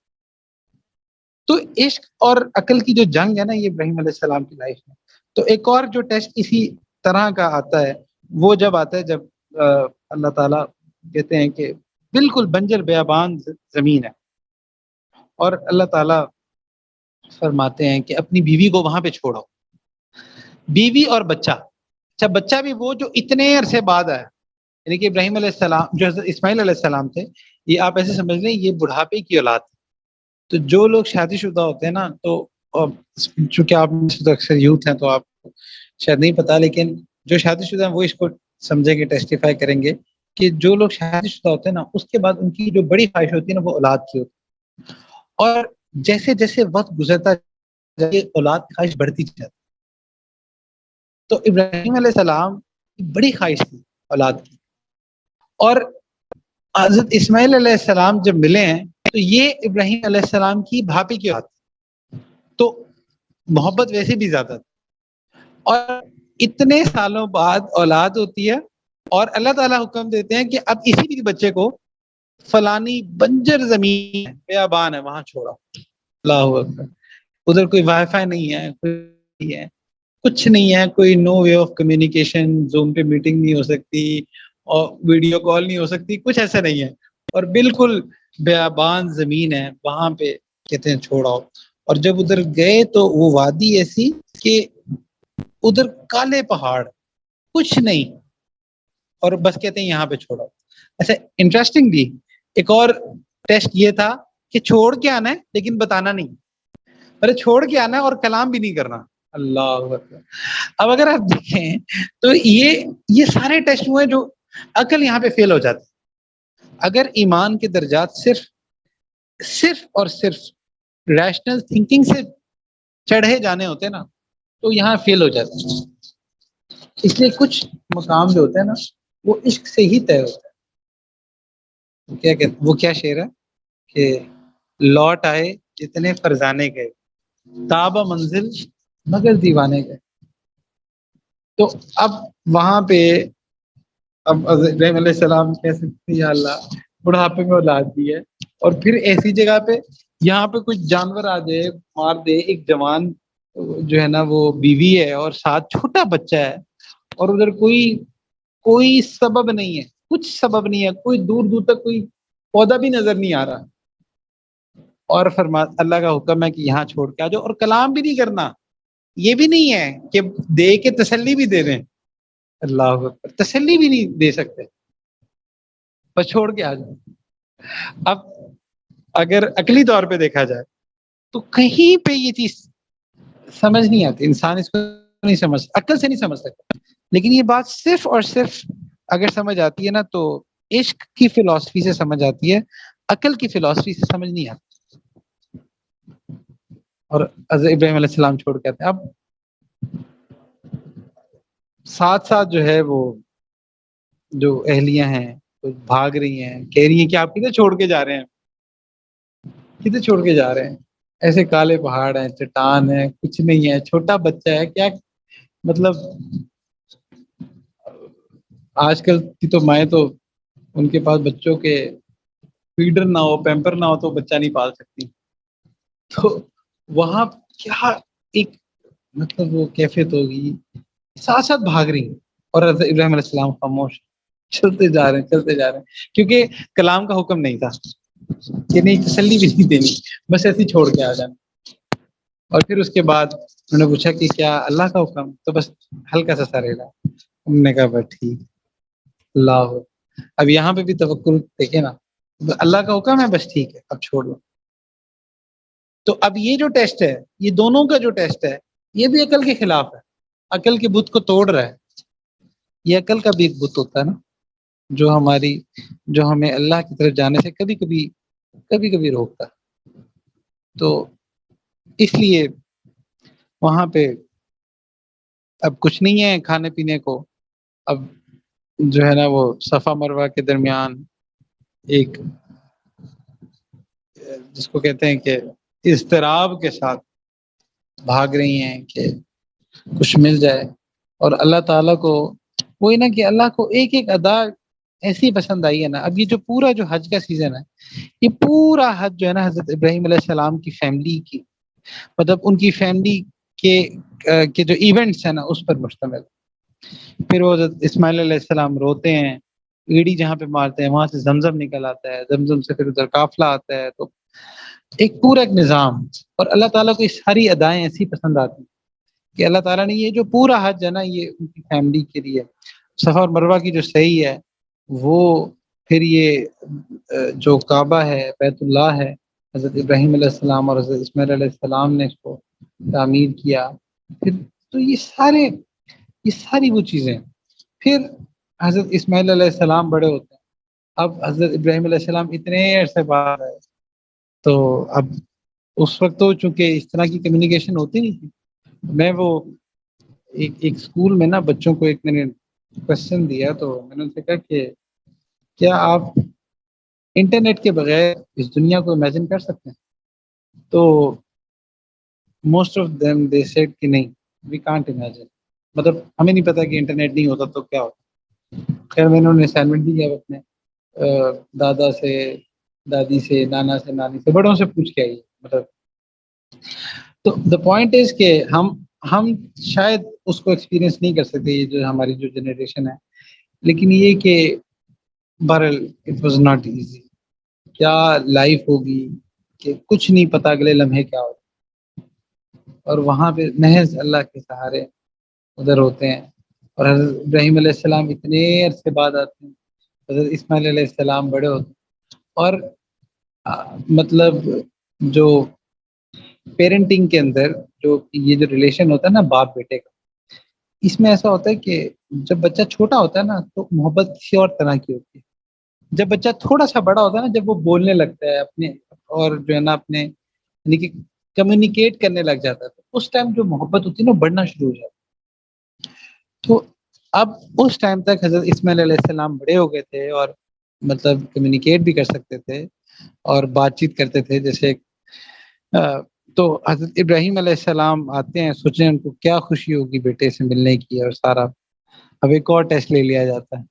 تو عشق اور عقل کی جو جنگ ہے نا یہ ابراہیم علیہ السلام کی لائف میں۔ تو ایک اور جو ٹیسٹ اسی طرح کا آتا ہے وہ جب آتا ہے جب اللہ تعالیٰ کہتے ہیں کہ بالکل بنجر بیابان زمین ہے، اور اللہ تعالیٰ فرماتے ہیں کہ اپنی بیوی کو وہاں پہ چھوڑو، بیوی اور بچہ، اچھا بچہ بھی وہ جو اتنے عرصے بعد آیا، یعنی کہ ابراہیم علیہ السلام جو حضرت اسماعیل علیہ السلام تھے، یہ آپ ایسے سمجھ لیں یہ بڑھاپے کی اولاد تھی۔ تو جو لوگ شادی شدہ ہوتے ہیں نا، تو چونکہ آپ اکثر یوتھ ہیں تو آپ شاید نہیں پتا، لیکن جو شادی شدہ ہیں وہ اس کو سمجھیں گے، ٹیسٹیفائی کریں گے کہ جو لوگ شادی شدہ ہوتے ہیں نا اس کے بعد ان کی جو بڑی خواہش ہوتی ہے نا وہ اولاد کی ہوتی ہے، اور جیسے جیسے وقت گزرتا جائے اولاد کی خواہش بڑھتی جاتی۔ تو ابراہیم علیہ السلام کی بڑی خواہش تھی اولاد کی، اور حضرت اسماعیل علیہ السلام جب ملے ہیں تو یہ ابراہیم علیہ السلام کی بھابھی کی بات، تو محبت ویسے بھی زیادہ تھی، اور اتنے سالوں بعد اولاد ہوتی ہے، اور اللہ تعالیٰ حکم دیتے ہیں کہ اب اسی بھی بچے کو فلانی بنجر زمین بیابان ہے وہاں چھوڑا، اللہ اکبر، ادھر کوئی وائی فائی نہیں ہے، کوئی ہے کچھ نہیں ہے، کوئی نو وے آف کمیونیکیشن، زوم پہ میٹنگ نہیں ہو سکتی اور ویڈیو کال نہیں ہو سکتی، کچھ ایسا نہیں ہے، اور بالکل بیابان زمین ہے وہاں پہ کہتے ہیں چھوڑاؤ۔ اور جب ادھر گئے تو وہ وادی ایسی کہ ادھر کالے پہاڑ، کچھ نہیں، اور بس کہتے ہیں یہاں پہ چھوڑاؤ۔ اچھا انٹرسٹنگلی ایک اور ٹیسٹ یہ تھا کہ چھوڑ کے آنا ہے لیکن بتانا نہیں، ارے چھوڑ کے آنا ہے اور کلام بھی نہیں کرنا، اللہ اکبر۔ اب اگر آپ دیکھیں تو یہ سارے ٹیسٹ ہوئے جو عقل یہاں پہ فیل ہو جاتی، اگر ایمان کے درجات صرف اور صرف ریشنل تھنکنگ سے چڑھے جانے ہوتے نا تو یہاں فیل ہو جاتے ہیں، اس لیے کچھ مقام جو ہوتے ہیں نا وہ عشق سے ہی طے ہوتا ہے۔ وہ کیا شعر ہے کہ لوٹ آئے جتنے فرزانے گئے، تابہ منزل مگر دیوانے گئے۔ تو اب وہاں پہ اب ابراہیم علیہ السلام کہہ سکتے یا اللہ بڑھاپے میں اولاد دی ہے، اور پھر ایسی جگہ پہ یہاں پہ کچھ جانور آ جائے مار دے، ایک جوان جو ہے نا وہ بیوی ہے اور ساتھ چھوٹا بچہ ہے، اور ادھر کوئی سبب نہیں ہے، کچھ سبب نہیں ہے، کوئی دور دور تک کوئی پودا بھی نظر نہیں آ رہا، اور اللہ کا حکم ہے کہ یہاں چھوڑ کے آ جاؤ، اور کلام بھی نہیں کرنا، یہ بھی نہیں ہے کہ دے کے تسلی بھی دے دیں، اللہ اکبر، تسلی بھی نہیں دے سکتے، بس چھوڑ کے آ جاؤ۔ اب اگر عقلی طور پہ دیکھا جائے تو کہیں پہ یہ چیز سمجھ نہیں آتی، انسان اس کو نہیں سمجھ، عقل سے نہیں سمجھ سکتا، لیکن یہ بات صرف اور صرف اگر سمجھ آتی ہے نا تو عشق کی فلسفی سے سمجھ آتی ہے، عقل کی فلسفی سے سمجھ نہیں آتی۔ اور حضرت ابراہیم علیہ السلام چھوڑ کے آتے ہیں، اب ساتھ ساتھ جو ہے وہ جو اہلیاں ہیں وہ بھاگ رہی ہیں، کہہ رہی ہیں کہ آپ کدھر چھوڑ کے جا رہے ہیں، کدھر چھوڑ کے جا رہے ہیں، ایسے کالے پہاڑ ہیں، چٹان ہے، کچھ نہیں ہے، چھوٹا بچہ ہے، کیا مطلب آج کل کی تو مائیں تو ان کے پاس بچوں کے فیڈر نہ ہو، پیمپر نہ ہو تو بچہ نہیں پال سکتی، تو وہاں کیا ایک مطلب وہ کیفیت ہوگی، ساتھ ساتھ بھاگ رہی ہیں، اور حضرت ابراہیم علیہ السلام خاموش، چلتے جا رہے ہیں چلتے جا رہے ہیں، کیونکہ کلام کا حکم نہیں تھا کہ نہیں، تسلی بھی نہیں دینی، بس ایسے ہی چھوڑ کے آ جانا۔ اور پھر اس کے بعد انہوں نے پوچھا کہ کیا اللہ کا حکم، تو بس ہلکا سا سر ہلا، ہم نے کہا بس ٹھیک، اللہ، اب یہاں پہ بھی توکل دیکھیں نا، اللہ کا حکم ہے بس ٹھیک ہے اب چھوڑ دو۔ تو اب یہ جو ٹیسٹ ہے، یہ دونوں کا جو ٹیسٹ ہے، یہ بھی عقل کے خلاف ہے، عقل کے بت کو توڑ رہا ہے، یہ عقل کا بھی ایک بت ہوتا ہے نا، جو ہمیں اللہ کی طرف جانے سے کبھی کبھی روکتا ہے۔ تو اس لیے وہاں پہ اب کچھ نہیں ہے کھانے پینے کو، اب جو ہے نا وہ صفا مروہ کے درمیان ایک جس کو کہتے ہیں کہ اضطراب کے ساتھ بھاگ رہی ہیں کہ کچھ مل جائے، اور اللہ تعالیٰ کو وہی نا کہ اللہ کو ایک ایک ادا ایسی پسند آئی ہے نا۔ اب یہ جو پورا جو حج کا سیزن ہے، یہ پورا حج جو ہے نا حضرت ابراہیم علیہ السلام کی فیملی کی، مطلب ان کی فیملی کے جو ایونٹس ہیں نا اس پر مشتمل۔ پھر وہ حضرت اسماعیل علیہ السلام روتے ہیں، ایڑی جہاں پہ مارتے ہیں وہاں سے زمزم نکل آتا ہے، زمزم سے پھر ادھر قافلہ آتا ہے، تو ایک پورا ایک نظام۔ اور اللہ تعالیٰ کو یہ ساری ادائیں ایسی پسند آتی ہیں کہ اللہ تعالیٰ نے یہ جو پورا حج ہے نا یہ ان کی فیملی کے لیے، صفا اور مروہ کی جو صحیح ہے وہ، پھر یہ جو کعبہ ہے، بیت اللہ ہے، حضرت ابراہیم علیہ السلام اور حضرت اسماعیل علیہ السلام نے اس کو تعمیر کیا، پھر تو یہ ساری وہ چیزیں۔ پھر حضرت اسماعیل علیہ السلام بڑے ہوتے ہیں، اب حضرت ابراہیم علیہ السلام اتنے عرصے بعد آئے، تو اب اس وقت تو چونکہ اس طرح کی کمیونیکیشن ہوتی نہیں تھی، میں وہ ایک اسکول میں نا بچوں کو ایک میں نے کوشچن دیا، تو میں نے ان سے کہا کہ کیا آپ انٹرنیٹ کے بغیر اس دنیا کو امیجن کر سکتے ہیں؟ تو most of them they said کہ نہیں، وی کانٹ امیجن، مطلب ہمیں نہیں پتا کہ انٹرنیٹ نہیں ہوتا تو کیا ہوتا۔ خیر میں نے انہیں اسائنمنٹ دیا اپنے دادا سے، دادی سے، نانا سے، نانی سے، بڑوں سے پوچھ کے آئیے، مطلب تو دا پوائنٹ از کہ ہم شاید اس کو ایکسپیرینس نہیں کر سکتے، یہ جو ہماری جو جنریشن ہے، لیکن یہ کہ بہرحال اٹ واز ناٹ ایزی، کیا لائف ہوگی کہ کچھ نہیں پتا اگلے لمحے کیا ہوگا، اور وہاں پہ محض اللہ کے سہارے ادھر ہوتے ہیں۔ اور حضرت ابراہیم علیہ السلام اتنے عرصے بعد آتے ہیں، حضرت اسماعیل علیہ السلام بڑے ہوتے ہیں، اور مطلب جو پیرنٹنگ کے اندر جو یہ جو ریلیشن ہوتا ہے نا باپ بیٹے کا، اس میں ایسا ہوتا ہے کہ جب بچہ چھوٹا ہوتا ہے نا تو محبت کسی اور طرح کی ہوتی ہے، جب بچہ تھوڑا سا بڑا ہوتا ہے نا، جب وہ بولنے لگتا ہے اپنے، اور جو ہے نا اپنے یعنی کہ کمیونیکیٹ کرنے لگ جاتا ہے، تو اس ٹائم جو محبت ہوتی ہے نا بڑھنا شروع ہو جاتا ہے۔ تو اب اس ٹائم تک حضرت اسماعیل علیہ السلام بڑے ہو گئے تھے، اور مطلب کمیونیکیٹ بھی کر سکتے تھے اور بات چیت کرتے تھے جیسے تو حضرت ابراہیم علیہ السلام آتے ہیں، سوچیں ان کو کیا خوشی ہوگی بیٹے سے ملنے کی، اور سارا اب ایک اور ٹیسٹ لے لیا جاتا ہے،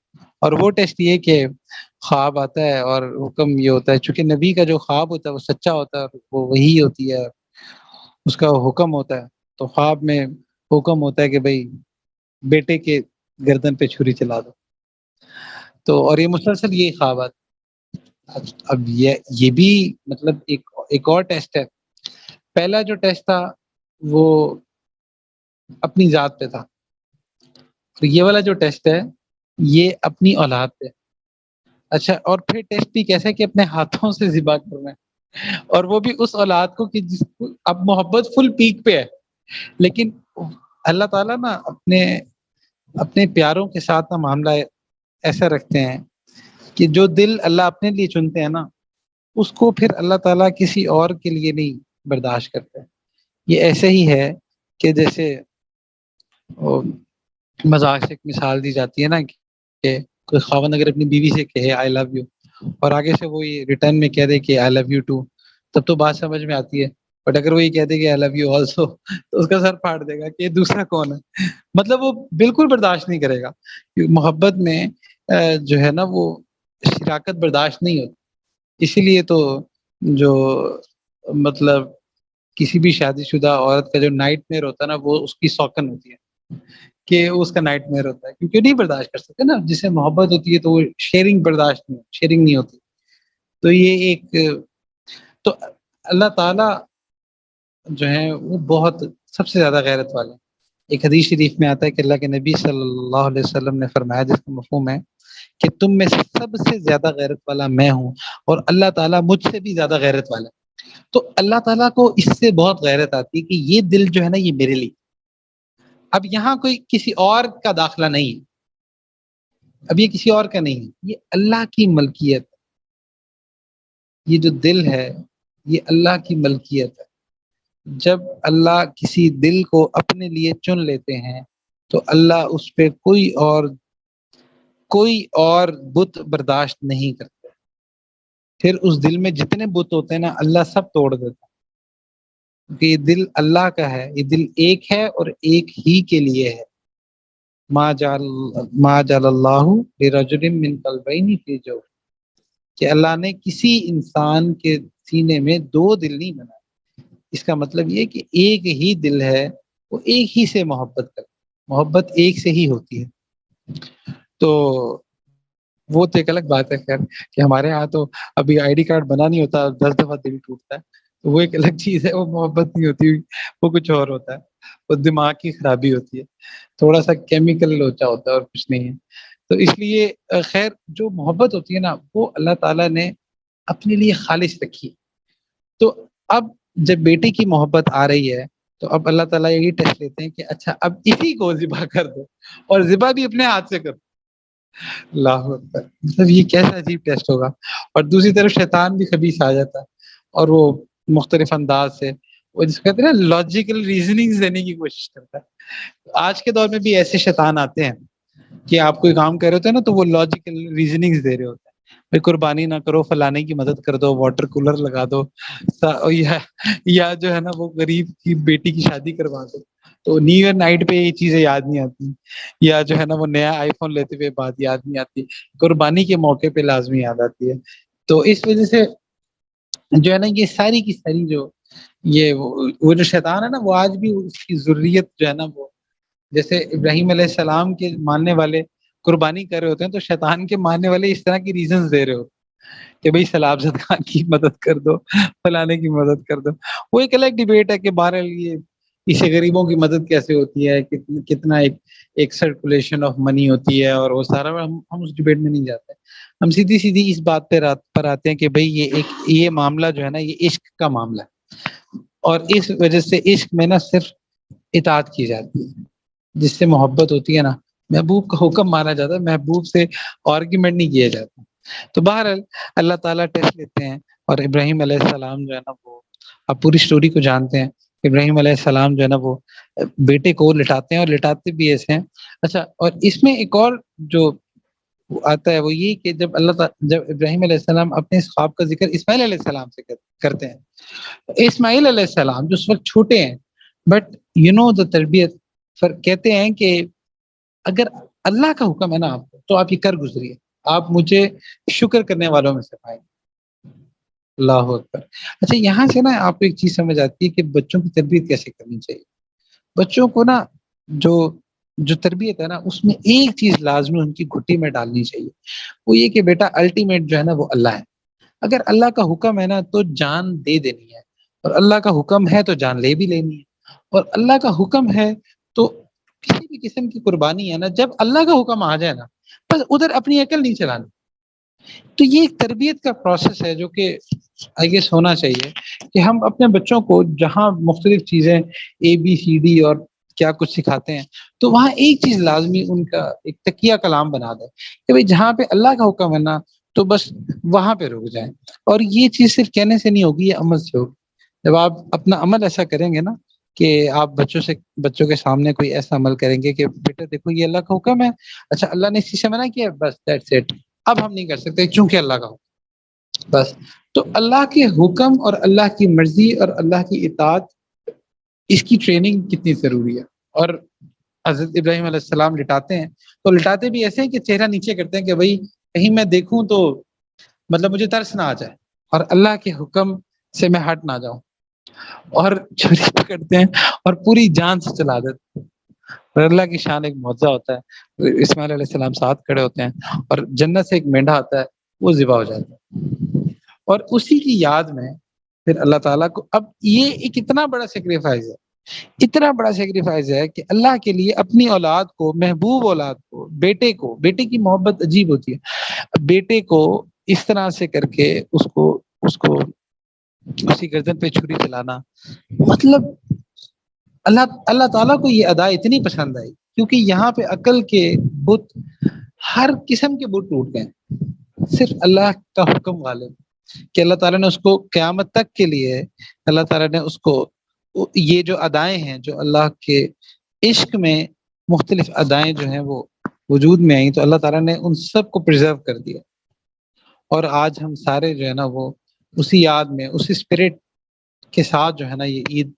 اور وہ ٹیسٹ یہ کہ خواب آتا ہے اور حکم یہ ہوتا ہے، چونکہ نبی کا جو خواب ہوتا ہے وہ سچا ہوتا ہے، وہ وہی ہوتی ہے، اس کا حکم ہوتا ہے، تو خواب میں حکم ہوتا ہے کہ بھائی بیٹے کے گردن پہ چھری چلا دو، تو اور یہ مسلسل یہ خواب آتا ہے۔ اب یہ بھی مطلب ایک اور ٹیسٹ ہے، پہلا جو ٹیسٹ تھا وہ اپنی ذات پہ تھا، تو یہ والا جو ٹیسٹ ہے یہ اپنی اولاد پہ، اچھا، اور پھر ٹیسٹ بھی کیسے کہ اپنے ہاتھوں سے ذبح کرنا ہے، اور وہ بھی اس اولاد کو کہ جس کو اب محبت فل پیک پہ ہے، لیکن اللہ تعالیٰ نا اپنے پیاروں کے ساتھ نا معاملہ ایسا رکھتے ہیں کہ جو دل اللہ اپنے لیے چنتے ہیں نا، اس کو پھر اللہ تعالیٰ کسی اور کے لیے نہیں برداشت کرتے. یہ ایسے ہی ہے کہ جیسے مذاق سے ایک مثال دی جاتی ہے نا کہ کوئی خاوند اگر اپنی بیوی سے کہے آئی لو یو، اور آگے سے وہ یہ ریٹرن میں کہہ دے کہ آئی لو یو ٹو، تب تو بات سمجھ میں آتی ہے. بٹ اگر وہ یہ کہہ دے کہ آئی لو یو آلسو، تو اس کا سر پھاڑ دے گا کہ یہ دوسرا کون ہے. مطلب وہ بالکل برداشت نہیں کرے گا. محبت میں جو ہے نا وہ شراکت برداشت نہیں ہوتی. اسی لیے تو جو مطلب کسی بھی شادی شدہ عورت کا جو نائٹ میئر ہوتا ہے نا، وہ اس کی سوکن ہوتی ہے کہ اس کا نائٹ میئر ہوتا ہے، کیونکہ نہیں برداشت کر سکتے نا. جس سے محبت ہوتی ہے تو وہ شیئرنگ برداشت نہیں، شیئرنگ نہیں ہوتی. تو یہ ایک تو اللہ تعالیٰ جو ہے وہ بہت سب سے زیادہ غیرت والے ہیں. ایک حدیث شریف میں آتا ہے کہ اللہ کے نبی صلی اللہ علیہ وسلم نے فرمایا، جس کا مفہوم ہے کہ تم میں سے سب سے زیادہ غیرت والا میں ہوں، اور اللہ تعالیٰ مجھ سے بھی زیادہ غیرت والا ہے. تو اللہ تعالیٰ کو اس سے بہت غیرت آتی ہے کہ یہ دل جو ہے نا یہ میرے لیے. اب یہاں کوئی کسی اور کا داخلہ نہیں ہے، اب یہ کسی اور کا نہیں ہے، یہ اللہ کی ملکیت. یہ جو دل ہے یہ اللہ کی ملکیت ہے. جب اللہ کسی دل کو اپنے لیے چن لیتے ہیں تو اللہ اس پہ کوئی اور بت برداشت نہیں کرتے. پھر اس دل میں جتنے بت ہوتے ہیں نا اللہ سب توڑ دیتا ہے، کیونکہ یہ دل اللہ کا ہے. یہ دل ایک ہے اور ایک ہی کے لیے ہے. ما جعل اللہ لرجل من قلبین فی جوف، کہ اللہ نے کسی انسان کے سینے میں دو دل نہیں بنائے. اس کا مطلب یہ کہ ایک ہی دل ہے، وہ ایک ہی سے محبت کرتا. محبت ایک سے ہی ہوتی ہے. تو وہ تو ایک الگ بات ہے خیر کہ ہمارے ہاں تو ابھی آئی ڈی کارڈ بنا نہیں ہوتا 10 دفعہ دل ٹوٹتا ہے. تو وہ ایک الگ چیز ہے، وہ محبت نہیں ہوتی، وہ کچھ اور ہوتا ہے. وہ دماغ کی خرابی ہوتی ہے، تھوڑا سا کیمیکل لوچا ہوتا ہے اور کچھ نہیں ہے. تو اس لیے خیر جو محبت ہوتی ہے نا وہ اللہ تعالیٰ نے اپنے لیے خالص رکھی. تو اب جب بیٹے کی محبت آ رہی ہے تو اب اللہ تعالیٰ یہی ٹیسٹ لیتے ہیں کہ اچھا اب اسی کو ذبح کر دو، اور ذبح بھی اپنے ہاتھ سے کرو. اللہ اکبر. مطلب یہ کیسا عجیب ٹیسٹ ہوگا. اور دوسری طرف شیطان بھی خبیث آ جاتا ہے، اور وہ مختلف انداز سے وہ جس کو کہتے ہیں نا لاجیکل ریزننگ دینے کی کوشش کرتا ہے. آج کے دور میں بھی ایسے شیطان آتے ہیں کہ آپ کوئی کام کر رہے ہوتے ہیں نا تو وہ لاجیکل ریزننگ دے رہے ہوتے ہیں. بھائی قربانی نہ کرو، فلانے کی مدد کر دو، واٹر کولر لگا دو، یا جو ہے نا وہ غریب کی بیٹی کی شادی کروا دو. تو نیو ایئر نائٹ پہ یہ چیزیں یاد نہیں آتی، یا جو ہے نا وہ نیا آئی فون لیتے ہوئے بات یاد نہیں آتی. قربانی کے موقع پہ لازمی یاد آتی ہے. تو اس وجہ سے جو ہے نا یہ ساری کی ساری جو یہ وہ جو شیطان ہے نا وہ آج بھی اس کی ضروریت جو ہے نا وہ جیسے ابراہیم علیہ السلام کے ماننے والے قربانی کر رہے ہوتے ہیں تو شیطان کے ماننے والے اس طرح کی ریزنز دے رہے ہوتے ہیں کہ بھئی سلاب زدہ کی مدد کر دو، فلانے کی مدد کر دو. وہ ایک الگ ڈیبیٹ ہے کہ بہرحال یہ اسے غریبوں کی مدد کیسے ہوتی ہے، کتنا ایک سرکولیشن آف منی ہوتی ہے، اور وہ سارا ہم اس ڈیبیٹ میں نہیں جاتے. ہم سیدھی اس بات پر آتے ہیں کہ بھئی یہ معاملہ جو ہے نا یہ عشق کا معاملہ ہے، اور اس وجہ سے عشق میں نا صرف اطاعت کی جاتی ہے. جس سے محبت ہوتی ہے نا محبوب کا حکم مانا جاتا ہے، محبوب سے آرگیومنٹ نہیں کیا جاتا. تو بہرحال اللہ تعالیٰ ٹیسٹ لیتے ہیں. اور ابراہیم علیہ السلام جو ہے نا وہ آپ پوری سٹوری کو جانتے ہیں. ابراہیم علیہ السلام جو ہے نا وہ بیٹے کو لٹاتے ہیں، اور لٹاتے بھی ایسے ہیں. اچھا، اور اس میں ایک اور جو آتا ہے وہ یہ کہ جب ابراہیم علیہ السلام اپنے اس خواب کا ذکر اسماعیل علیہ السلام سے کرتے ہیں. اسماعیل علیہ السلام جو اس وقت چھوٹے ہیں، بٹ تربیت کہتے ہیں کہ اگر اللہ کا حکم ہے نا آپ کو تو آپ یہ کر گزریے، آپ مجھے شکر کرنے والوں میں سے پائیں. اللہ اکبر. اچھا، یہاں سے نا آپ کو ایک چیز سمجھ آتی ہے کہ بچوں کی تربیت کیسے کرنی چاہیے. بچوں کو نا جو تربیت ہے نا اس میں ایک چیز لازمی ان کی گھٹی میں ڈالنی چاہیے، وہ یہ کہ بیٹا الٹیمیٹ جو ہے نا وہ اللہ ہے. اگر اللہ کا حکم ہے نا تو جان دے دینی ہے، اور اللہ کا حکم ہے تو جان لے بھی لینی ہے. اور اللہ کا حکم ہے تو کسی بھی قسم کی قربانی ہے نا جب اللہ کا حکم آ جائے نا بس ادھر اپنی عقل نہیں چلانی. تو یہ ایک تربیت کا پروسیس ہے جو کہ آئی گیس ہونا چاہیے کہ ہم اپنے بچوں کو جہاں مختلف چیزیں اے بی سی ڈی اور کیا کچھ سکھاتے ہیں، تو وہاں ایک چیز لازمی ان کا ایک تکیہ کلام بنا دے کہ بھئی جہاں پہ اللہ کا حکم ہے نا تو بس وہاں پہ رک جائیں. اور یہ چیز صرف کہنے سے نہیں ہوگی، یہ عمل سے ہوگی. جب آپ اپنا عمل ایسا کریں گے نا کہ آپ بچوں کے سامنے کوئی ایسا عمل کریں گے کہ بیٹا دیکھو یہ اللہ کا حکم ہے، اچھا اللہ نے اس چیز سے منع کیا، بس دیٹس اٹ، اب ہم نہیں کر سکتے چونکہ اللہ کا حکم بس. تو اللہ کے حکم اور اللہ کی مرضی اور اللہ کی اطاعت، اس کی ٹریننگ کتنی ضروری ہے. اور حضرت ابراہیم علیہ السلام لٹاتے ہیں تو لٹاتے بھی ایسے ہیں کہ چہرہ نیچے کرتے ہیں کہ بھائی کہیں میں دیکھوں تو مطلب مجھے ترس نہ آ جائے اور اللہ کے حکم سے میں ہٹ نہ جاؤں. اور چھری پکڑتے ہیں اور پوری جان سے چلا دیتے ہیں. اور اللہ کی شان ایک معجزہ ہوتا ہے، اسماعیل علیہ السلام ساتھ کھڑے ہوتے ہیں اور جنت سے ایک مینڈا آتا ہے، وہ ذبح ہو جاتا ہے. اور اسی کی یاد میں پھر اللہ تعالیٰ کو، اب یہ ایک اتنا بڑا سیکریفائز ہے، اتنا بڑا سیکریفائز ہے کہ اللہ کے لیے اپنی اولاد کو، محبوب اولاد کو، بیٹے کی محبت عجیب ہوتی ہے، بیٹے کو اس طرح سے کر کے اس کو اسی گردن پہ چھری چلانا، مطلب اللہ تعالیٰ کو یہ ادا اتنی پسند آئی کیونکہ یہاں پہ عقل کے بت، ہر قسم کے بت ٹوٹ گئے، صرف اللہ کا حکم والے. کہ اللہ تعالیٰ نے اس کو قیامت تک کے لیے، اللہ تعالیٰ نے اس کو یہ جو ادائیں ہیں جو اللہ کے عشق میں مختلف ادائیں جو ہیں وہ وجود میں آئیں، تو اللہ تعالیٰ نے ان سب کو پرزرو کر دیا. اور آج ہم سارے جو ہے نا وہ اسی یاد میں، اسی اسپرٹ کے ساتھ جو ہے نا یہ عید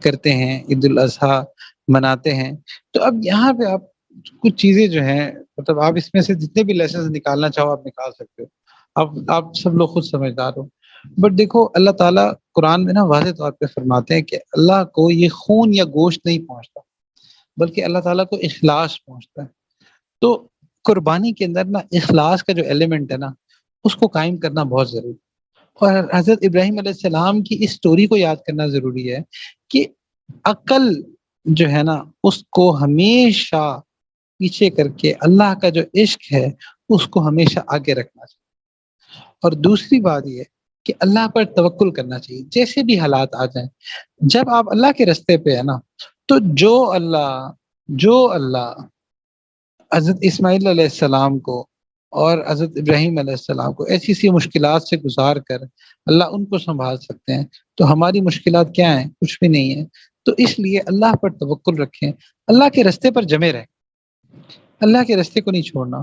کرتے ہیں، عید الاضحیٰ مناتے ہیں. تو اب یہاں پہ آپ کچھ چیزیں جو ہیں، مطلب آپ اس میں سے جتنے بھی لیسنز نکالنا چاہو آپ نکال سکتے ہو، آپ سب لوگ خود سمجھدار ہو. بٹ دیکھو اللہ تعالیٰ قرآن میں نا واضح طور پہ فرماتے ہیں کہ اللہ کو یہ خون یا گوشت نہیں پہنچتا، بلکہ اللہ تعالیٰ کو اخلاص پہنچتا ہے. تو قربانی کے اندر نا اخلاص کا جو ایلیمنٹ ہے نا اس کو قائم کرنا بہت ضروری ہے. اور حضرت ابراہیم علیہ السلام کی اس سٹوری کو یاد کرنا ضروری ہے کہ عقل جو ہے نا اس کو ہمیشہ پیچھے کر کے اللہ کا جو عشق ہے اس کو ہمیشہ آگے رکھنا چاہیے. اور دوسری بات یہ کہ اللہ پر توکل کرنا چاہیے جیسے بھی حالات آ جائیں. جب آپ اللہ کے رستے پہ ہے نا تو جو اللہ حضرت اسماعیل علیہ السلام کو اور حضرت ابراہیم علیہ السلام کو ایسی سی مشکلات سے گزار کر اللہ ان کو سنبھال سکتے ہیں، تو ہماری مشکلات کیا ہیں؟ کچھ بھی نہیں ہے. تو اس لیے اللہ پر توکل رکھیں، اللہ کے رستے پر جمے رہیں، اللہ کے رستے کو نہیں چھوڑنا.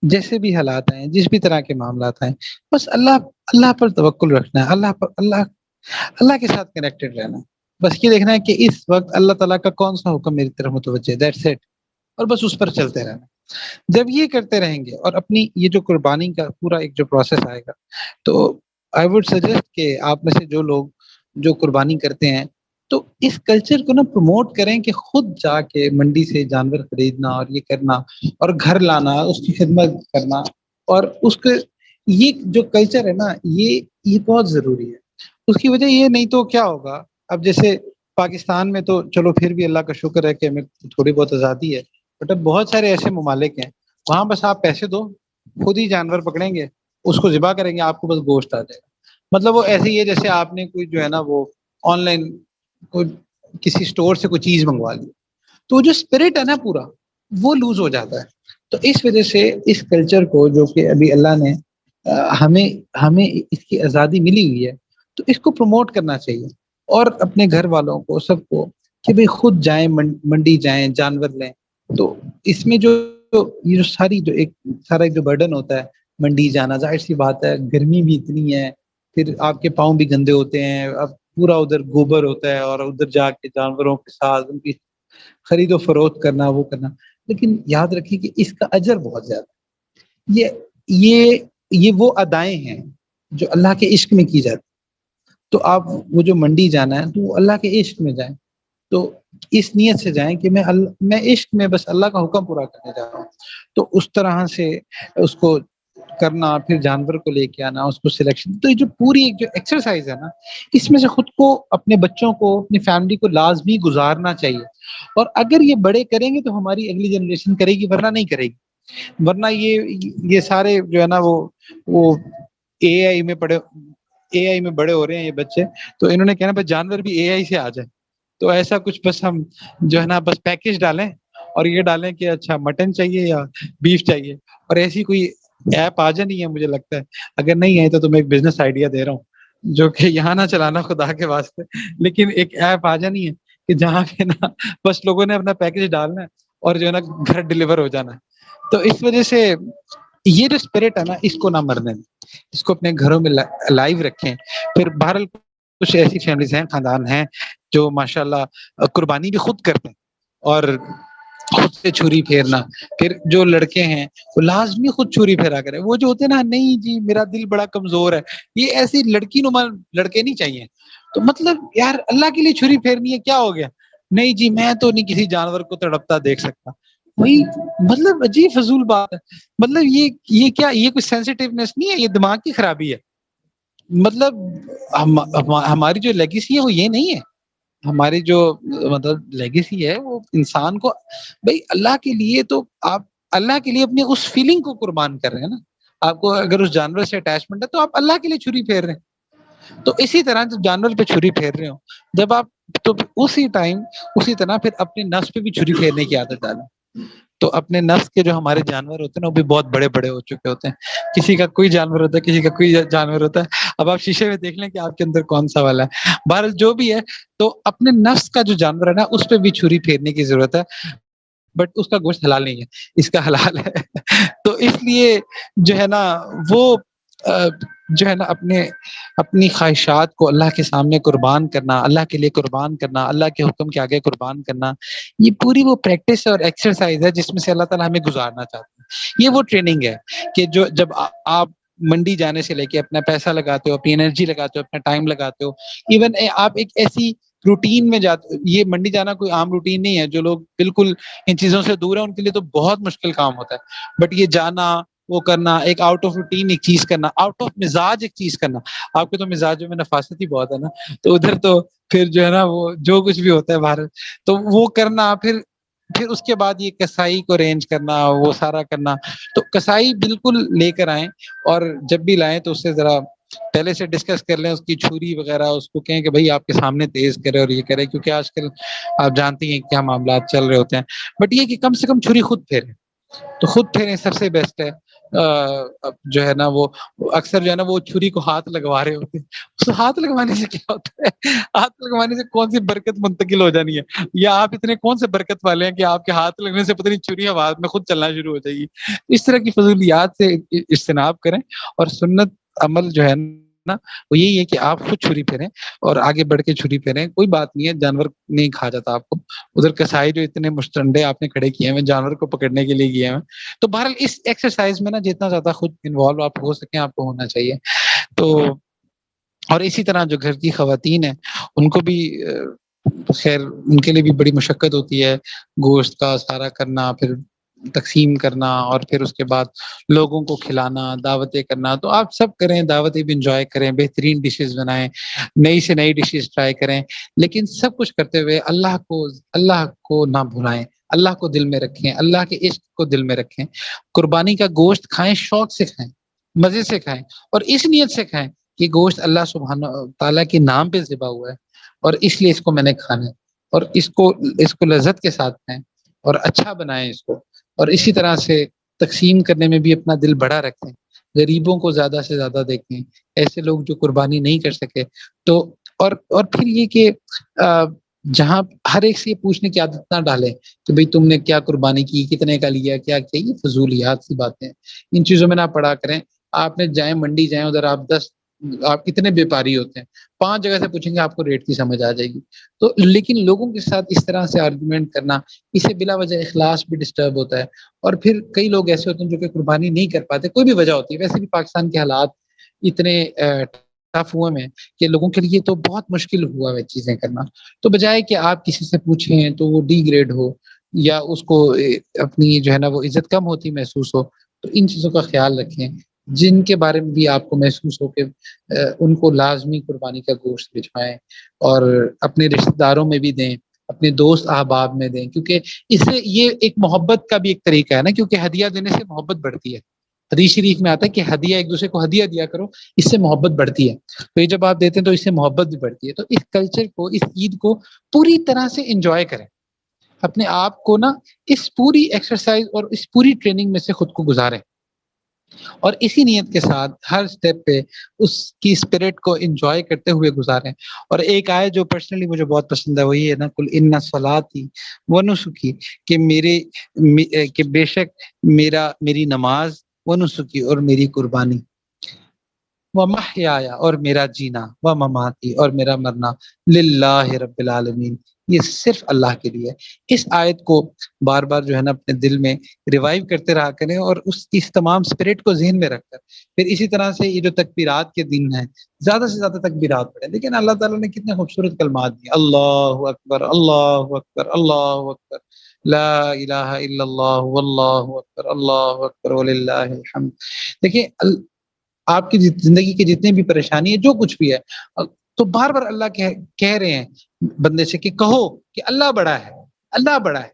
جیسے بھی حالات آئیں، جس بھی طرح کے معاملات آئیں، بس اللہ پر توکل رکھنا ہے، اللہ کے ساتھ کنیکٹڈ رہنا ہے. بس یہ دیکھنا ہے کہ اس وقت اللہ تعالیٰ کا کون سا حکم میری طرف متوجہ ہے، دیٹس اٹ. اور بس اس پر چلتے رہنا. جب یہ کرتے رہیں گے اور اپنی یہ جو قربانی کا پورا ایک جو پروسیس آئے گا، تو آئی وڈ سجیسٹ کہ آپ میں سے جو لوگ جو قربانی کرتے ہیں تو اس کلچر کو نا پروموٹ کریں کہ خود جا کے منڈی سے جانور خریدنا اور یہ کرنا اور گھر لانا، اس کی خدمت کرنا، اور اس کے یہ جو کلچر ہے نا یہ بہت ضروری ہے. اس کی وجہ یہ نہیں تو کیا ہوگا، اب جیسے پاکستان میں تو چلو پھر بھی اللہ کا شکر ہے کہ ہمیں تھوڑی بہت آزادی ہے، بٹ اب بہت سارے ایسے ممالک ہیں وہاں بس آپ پیسے دو، خود ہی جانور پکڑیں گے، اس کو ذبح کریں گے، آپ کو بس گوشت آ جائے گا. مطلب وہ ایسے ہی ہے جیسے آپ نے کوئی جو ہے نا وہ آن لائن کوئی کسی اسٹور سے کوئی چیز منگوا لی، تو جو اسپرٹ ہے نا پورا وہ لوز ہو جاتا ہے. تو اس وجہ سے اس کلچر کو جو کہ ابھی اللہ نے ہمیں اس کی آزادی ملی ہوئی ہے، تو اس کو پروموٹ کرنا چاہیے. اور اپنے گھر والوں کو سب کو کہ بھئی خود جائیں، منڈی جائیں، جانور لیں. تو اس میں جو یہ جو سارا ایک جو برڈن ہوتا ہے منڈی جانا، ظاہر سی بات ہے گرمی بھی اتنی ہے، پھر آپ کے پاؤں بھی گندے ہوتے ہیں، اب پورا ادھر گوبر ہوتا ہے اور ادھر جا کے جانوروں کے ساتھ ان کی خرید و فروخت کرنا، وہ کرنا. لیکن یاد رکھیے کہ اس کا اجر بہت زیادہ ہے. یہ وہ ادائیں ہیں جو اللہ کے عشق میں کی جاتی. تو آپ وہ جو منڈی جانا ہے تو وہ اللہ کے عشق میں جائیں، تو اس نیت سے جائیں کہ میں عشق میں بس اللہ کا حکم پورا کرنے جا رہا ہوں. تو اس طرح سے اس کو کرنا، پھر جانور کو لے کے آنا، اس کو سلیکشن، تو یہ جو پوری ایک جو ایکسرسائز ہے نا، اس میں سے خود کو، اپنے بچوں کو، اپنی فیملی کو لازمی گزارنا چاہیے. اور اگر یہ بڑے کریں گے تو ہماری اگلی جنریشن کرے گی، ورنہ نہیں کرے گی. ورنہ یہ سارے جو ہے نا وہ اے آئی میں پڑے، اے آئی میں بڑے ہو رہے ہیں یہ بچے، تو انہوں نے کہنا بس جانور بھی اے آئی سے آ جائے. تو ایسا کچھ بس ہم جو ہے نا بس پیکج ڈالیں اور یہ ڈالیں کہ اچھا مٹن چاہیے یا بیف چاہیے، اور ایسی کوئی ایپ آ جانی ہے. مجھے لگتا ہے اگر نہیں ہے تو میں ایک بزنس آئیڈیا دے رہا ہوں، جو کہ یہاں نہ چلانا خدا کے واسطے، لیکن ایک ایپ آ جانی ہے کہ جہاں پہ نا بس لوگوں نے اپنا پیکج ڈالنا ہے اور جو ہے نا گھر ڈلیور ہو جانا ہے. تو اس وجہ سے یہ جو اسپرٹ ہے نا، اس کو نہ مرنے دیں، اس کو اپنے گھروں میں لائیو رکھیں. پھر بہرحال کچھ ایسی فیملیز ہیں، خاندان ہیں جو ماشاء اللہ قربانی بھی خود کرتے ہیں، اور خود سے چھری پھیرنا. پھر جو لڑکے ہیں وہ لازمی خود چھری پھیرا کرے. وہ جو ہوتے ہیں نا، نہیں جی میرا دل بڑا کمزور ہے، یہ ایسی لڑکی نما لڑکے نہیں چاہیے. تو مطلب یار اللہ کے لیے چھری پھیرنی ہے، کیا ہو گیا؟ نہیں جی میں تو نہیں کسی جانور کو تڑپتا دیکھ سکتا. وہی مطلب عجیب فضول بات ہے. مطلب یہ کیا، یہ کوئی سینسیٹیونیس نہیں ہے، یہ دماغ کی خرابی ہے. مطلب ہماری جو لیگیسی ہے وہ یہ نہیں ہے. ہماری جو مطلب لیگیسی ہے وہ انسان کو، بھائی اللہ کے لیے تو آپ اللہ کے لیے اپنی اس فیلنگ کو قربان کر رہے ہیں نا. آپ کو اگر اس جانور سے اٹیچمنٹ ہے تو آپ اللہ کے لیے چھری پھیر رہے ہیں. تو اسی طرح جب جانور پہ چھری پھیر رہے ہو، جب آپ، تو اسی ٹائم اسی طرح پھر اپنے نفس پہ بھی چھری پھیرنے کی عادت ڈالیں. تو اپنے نفس کے جو ہمارے جانور ہوتے ہیں نا، وہ بھی بہت بڑے بڑے ہو چکے ہوتے ہیں. کسی کا کوئی جانور ہوتا ہے، کسی کا کوئی جانور ہوتا ہے. اب آپ شیشے میں دیکھ لیں کہ آپ کے اندر کون سا والا ہے. بہرحال جو بھی ہے، تو اپنے نفس کا جو جانور ہے نا، اس پہ بھی چھری پھیرنے کی ضرورت ہے. بٹ اس کا گوشت حلال نہیں ہے، اس کا حلال ہے. تو اس لیے جو ہے نا وہ جو ہے نا اپنی خواہشات کو اللہ کے سامنے قربان کرنا، اللہ کے لیے قربان کرنا، اللہ کے حکم کے آگے قربان کرنا، یہ پوری وہ پریکٹس اور ایکسرسائز ہے جس میں سے اللہ تعالیٰ ہمیں گزارنا چاہتا ہے. یہ وہ ٹریننگ ہے کہ جب آپ منڈی جانے سے لے کے اپنا پیسہ لگاتے ہو، اپنی انرجی لگاتے ہو، اپنا ٹائم لگاتے ہو، ایون آپ ایک ایسی روٹین میں جاتے. یہ منڈی جانا کوئی عام روٹین نہیں ہے. جو لوگ بالکل ان چیزوں سے دور ہیں ان کے لیے تو بہت مشکل کام ہوتا ہے. بٹ یہ جانا، وہ کرنا، ایک آؤٹ آف روٹین ایک چیز کرنا، آؤٹ آف مزاج ایک چیز کرنا. آپ کے تو مزاجوں میں نفاست ہی بہت ہے نا، تو ادھر تو پھر جو ہے نا وہ جو کچھ بھی ہوتا ہے باہر، تو وہ کرنا. پھر اس کے بعد یہ کسائی کو ارینج کرنا، وہ سارا کرنا. تو کسائی بالکل لے کر آئیں، اور جب بھی لائیں تو اس سے ذرا پہلے سے ڈسکس کر لیں، اس کی چھری وغیرہ اس کو کہیں کہ بھائی آپ کے سامنے تیز کرے اور یہ کرے، کیونکہ آج کل آپ جانتی ہیں کیا معاملات چل رہے ہوتے ہیں. بٹ یہ کہ کم سے کم چھری خود پھیریں، تو خود پھیریں سب سے بیسٹ ہے. جو ہے نا وہ اکثر جو ہے نا وہ چھری کو ہاتھ لگوا رہے ہوتے ہیں. اس ہاتھ لگوانے سے کیا ہوتا ہے؟ ہاتھ لگوانے سے کون سی برکت منتقل ہو جانی ہے؟ یا آپ اتنے کون سے برکت والے ہیں کہ آپ کے ہاتھ لگنے سے پتہ نہیں چھری ہاتھ میں خود چلنا شروع ہو جائے گی؟ اس طرح کی فضولیات سے اجتناب کریں، اور سنت عمل جو ہے نا وہ یہی ہے کہ آپ خود چھری پھیریں اور آگے بڑھ کے چھری پھیریں. کوئی بات نہیں ہے، جانور نہیں کھا جاتا آپ کو. ادھر کسائی جو اتنے مشتنڈے آپ نے کھڑے کیے ہیں جانور کو پکڑنے کے لیے کیے ہیں. تو بہرحال اس ایکسرسائز میں نا جتنا زیادہ خود انوالو آپ ہو سکیں آپ کو ہونا چاہیے. تو اور اسی طرح جو گھر کی خواتین ہیں ان کو بھی خیر ان کے لیے بھی بڑی مشقت ہوتی ہے، گوشت کا سارا کرنا، پھر تقسیم کرنا، اور پھر اس کے بعد لوگوں کو کھلانا، دعوتیں کرنا. تو آپ سب کریں، دعوتیں بھی انجوائے کریں، بہترین ڈشز بنائیں، نئی سے نئی ڈشز ٹرائی کریں، لیکن سب کچھ کرتے ہوئے اللہ کو نہ بھلائیں. اللہ کو دل میں رکھیں، اللہ کے عشق کو دل میں رکھیں. قربانی کا گوشت کھائیں، شوق سے کھائیں، مزے سے کھائیں، اور اس نیت سے کھائیں کہ گوشت اللہ سبحانہ تعالیٰ کے نام پہ ذبح ہوا ہے اور اس لیے اس کو میں نے کھانا ہے. اور اس کو لذت کے ساتھ کھائیں اور اچھا بنائیں اس کو. اور اسی طرح سے تقسیم کرنے میں بھی اپنا دل بڑا رکھیں، غریبوں کو زیادہ سے زیادہ دیکھیں، ایسے لوگ جو قربانی نہیں کر سکے. تو اور پھر یہ کہ جہاں ہر ایک سے یہ پوچھنے کی عادت نہ ڈالیں کہ بھئی تم نے کیا قربانی کی، کتنے کا لیا، کیا کیا. یہ فضولیات سی باتیں ہیں، ان چیزوں میں نہ پڑا کریں. آپ نے جائیں منڈی جائیں، ادھر آپ کتنے بیپاری ہوتے ہیں، 5 جگہ سے پوچھیں گے آپ کو ریٹ کی سمجھ آ جائے گی. تو لیکن لوگوں کے ساتھ اس طرح سے آرگومنٹ کرنا، اسے بلا وجہ اخلاص بھی ڈسٹرب ہوتا ہے. اور پھر کئی لوگ ایسے ہوتے ہیں جو کہ قربانی نہیں کر پاتے، کوئی بھی وجہ ہوتی ہے. ویسے بھی پاکستان کے حالات اتنے ٹف ہوئے میں کہ لوگوں کے لیے تو بہت مشکل ہوا ہے چیزیں کرنا. تو بجائے کہ آپ کسی سے پوچھیں تو وہ ڈی گریڈ ہو یا اس کو اپنی جو ہے نا وہ عزت کم ہوتی محسوس ہو، تو ان چیزوں کا خیال رکھیں جن کے بارے میں بھی آپ کو محسوس ہو کہ ان کو لازمی قربانی کا گوشت بھجوائیں، اور اپنے رشتہ داروں میں بھی دیں، اپنے دوست احباب میں دیں، کیونکہ اس سے یہ ایک محبت کا بھی ایک طریقہ ہے نا، کیونکہ ہدیہ دینے سے محبت بڑھتی ہے۔ حدیث شریف میں آتا ہے کہ ہدیہ، ایک دوسرے کو ہدیہ دیا کرو، اس سے محبت بڑھتی ہے۔ تو یہ جب آپ دیتے ہیں تو اس سے محبت بھی بڑھتی ہے۔ تو اس کلچر کو، اس عید کو پوری طرح سے انجوائے کریں، اپنے آپ کو نا اس پوری ایکسرسائز اور اس پوری ٹریننگ میں سے خود کو گزاریں، اور اسی نیت کے ساتھ ہر سٹیپ پہ اس کی اسپرٹ کو انجوائے کرتے ہوئے گزاریں۔ اور ایک آیت جو پرسنلی مجھے بہت پسند ہے وہ یہ ہے نا، کل ان صلاتی و نسکی، کہ کہ بے شک میری نماز، و نسکی، اور میری قربانی، و محیایا، اور میرا جینا، و مماتی، اور میرا مرنا، للہ رب العالمین، یہ صرف اللہ کے لیے۔ اس آیت کو بار بار جو ہے نا اپنے دل میں ریوائیو کرتے رہا کریں، اور اس تمام اسپرٹ کو ذہن میں رکھ کر پھر اسی طرح سے یہ جو تکبیرات کے دن ہیں، زیادہ سے زیادہ تکبیرات پڑھیں۔ لیکن اللہ تعالیٰ نے کتنے خوبصورت کلمات دیے، اللہ اکبر، اللہ اکبر، اللہ اکبر، لا الہ الا اللہ، واللہ اکبر، اللہ اکبر، وللہ الحمد۔ دیکھیں، آپ کی زندگی کی جتنی بھی پریشانی ہے، جو کچھ بھی ہے، تو بار بار اللہ کہہ رہے ہیں بندے سے کہ کہو کہ اللہ بڑا ہے، اللہ بڑا ہے۔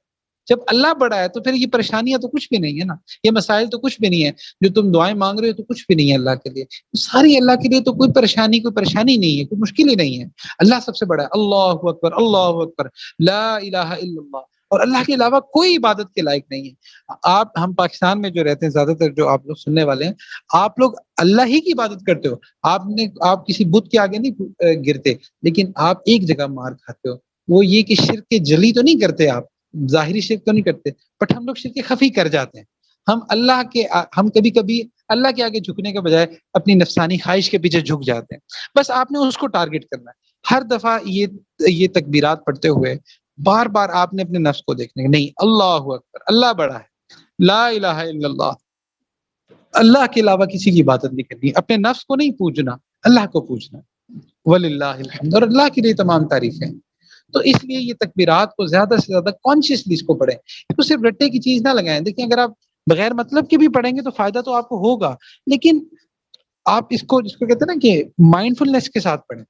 جب اللہ بڑا ہے تو پھر یہ پریشانیاں تو کچھ بھی نہیں ہے نا، یہ مسائل تو کچھ بھی نہیں ہے، جو تم دعائیں مانگ رہے ہو تو کچھ بھی نہیں ہے اللہ کے لیے، ساری اللہ کے لیے تو کوئی پریشانی نہیں ہے، کوئی مشکل ہی نہیں ہے۔ اللہ سب سے بڑا ہے، اللہ اکبر، اللہ اکبر، لا الہ الا اللہ، اور اللہ کے علاوہ کوئی عبادت کے لائق نہیں ہے۔ ہم پاکستان میں جو رہتے ہیں، زیادہ تر جو آپ لوگ سننے والے ہیں، آپ لوگ اللہ ہی کی عبادت کرتے ہو، آپ کسی بت کے آگے نہیں گرتے، لیکن آپ ایک جگہ مار کھاتے ہو، وہ یہ کہ شرک کے جلی تو نہیں کرتے، آپ ظاہری شرک تو نہیں کرتے، بٹ ہم لوگ شرک خفی کر جاتے ہیں۔ ہم کبھی کبھی اللہ کے آگے جھکنے کے بجائے اپنی نفسانی خواہش کے پیچھے جھک جاتے ہیں۔ بس آپ نے اس کو ٹارگٹ کرنا ہے، ہر دفعہ یہ تکبیرات پڑھتے ہوئے بار بار آپ نے اپنے نفس کو دیکھنے کا، نہیں، اللہ اکبر، اللہ بڑا ہے، لا الہ الا اللہ، اللہ کے علاوہ کسی کی عبادت نہیں کرنی، اپنے نفس کو نہیں پوجنا، اللہ کو پوجنا، وللہ الحمد، اور اللہ کے لیے تمام تعریفیں۔ تو اس لیے یہ تکبیرات کو زیادہ سے زیادہ کانشیسلی اس کو پڑھیں، تو صرف رٹے کی چیز نہ لگائیں۔ دیکھیں، اگر آپ بغیر مطلب کے بھی پڑھیں گے تو فائدہ تو آپ کو ہوگا، لیکن آپ جس کو کہتے ہیں نا کہ مائنڈ فلنس کے ساتھ پڑھیں،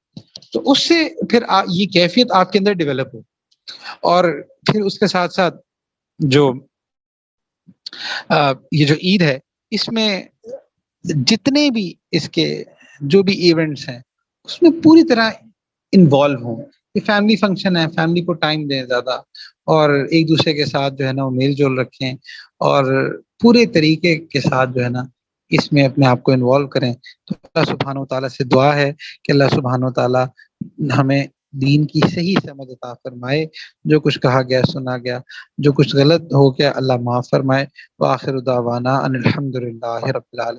تو اس سے پھر یہ کیفیت آپ کے اندر ڈیولپ ہو۔ اور پھر اس کے ساتھ ساتھ جو یہ جو عید ہے، اس میں جتنے بھی اس کے جو بھی ایونٹس ہیں، اس میں پوری طرح انوالو ہوں۔ یہ فیملی فنکشن ہے، فیملی کو ٹائم دیں زیادہ، اور ایک دوسرے کے ساتھ جو ہے نا وہ میل جول رکھیں، اور پورے طریقے کے ساتھ جو ہے نا اس میں اپنے آپ کو انوالو کریں۔ تو اللہ سبحانہ و تعالیٰ سے دعا ہے کہ اللہ سبحانہ و تعالیٰ ہمیں دین کی صحیح سمجھ عطا فرمائے، جو کچھ کہا گیا، سنا گیا، جو کچھ غلط ہو گیا اللہ معاف فرمائے۔ وآخر دعوانا ان الحمد للہ رب العالمین۔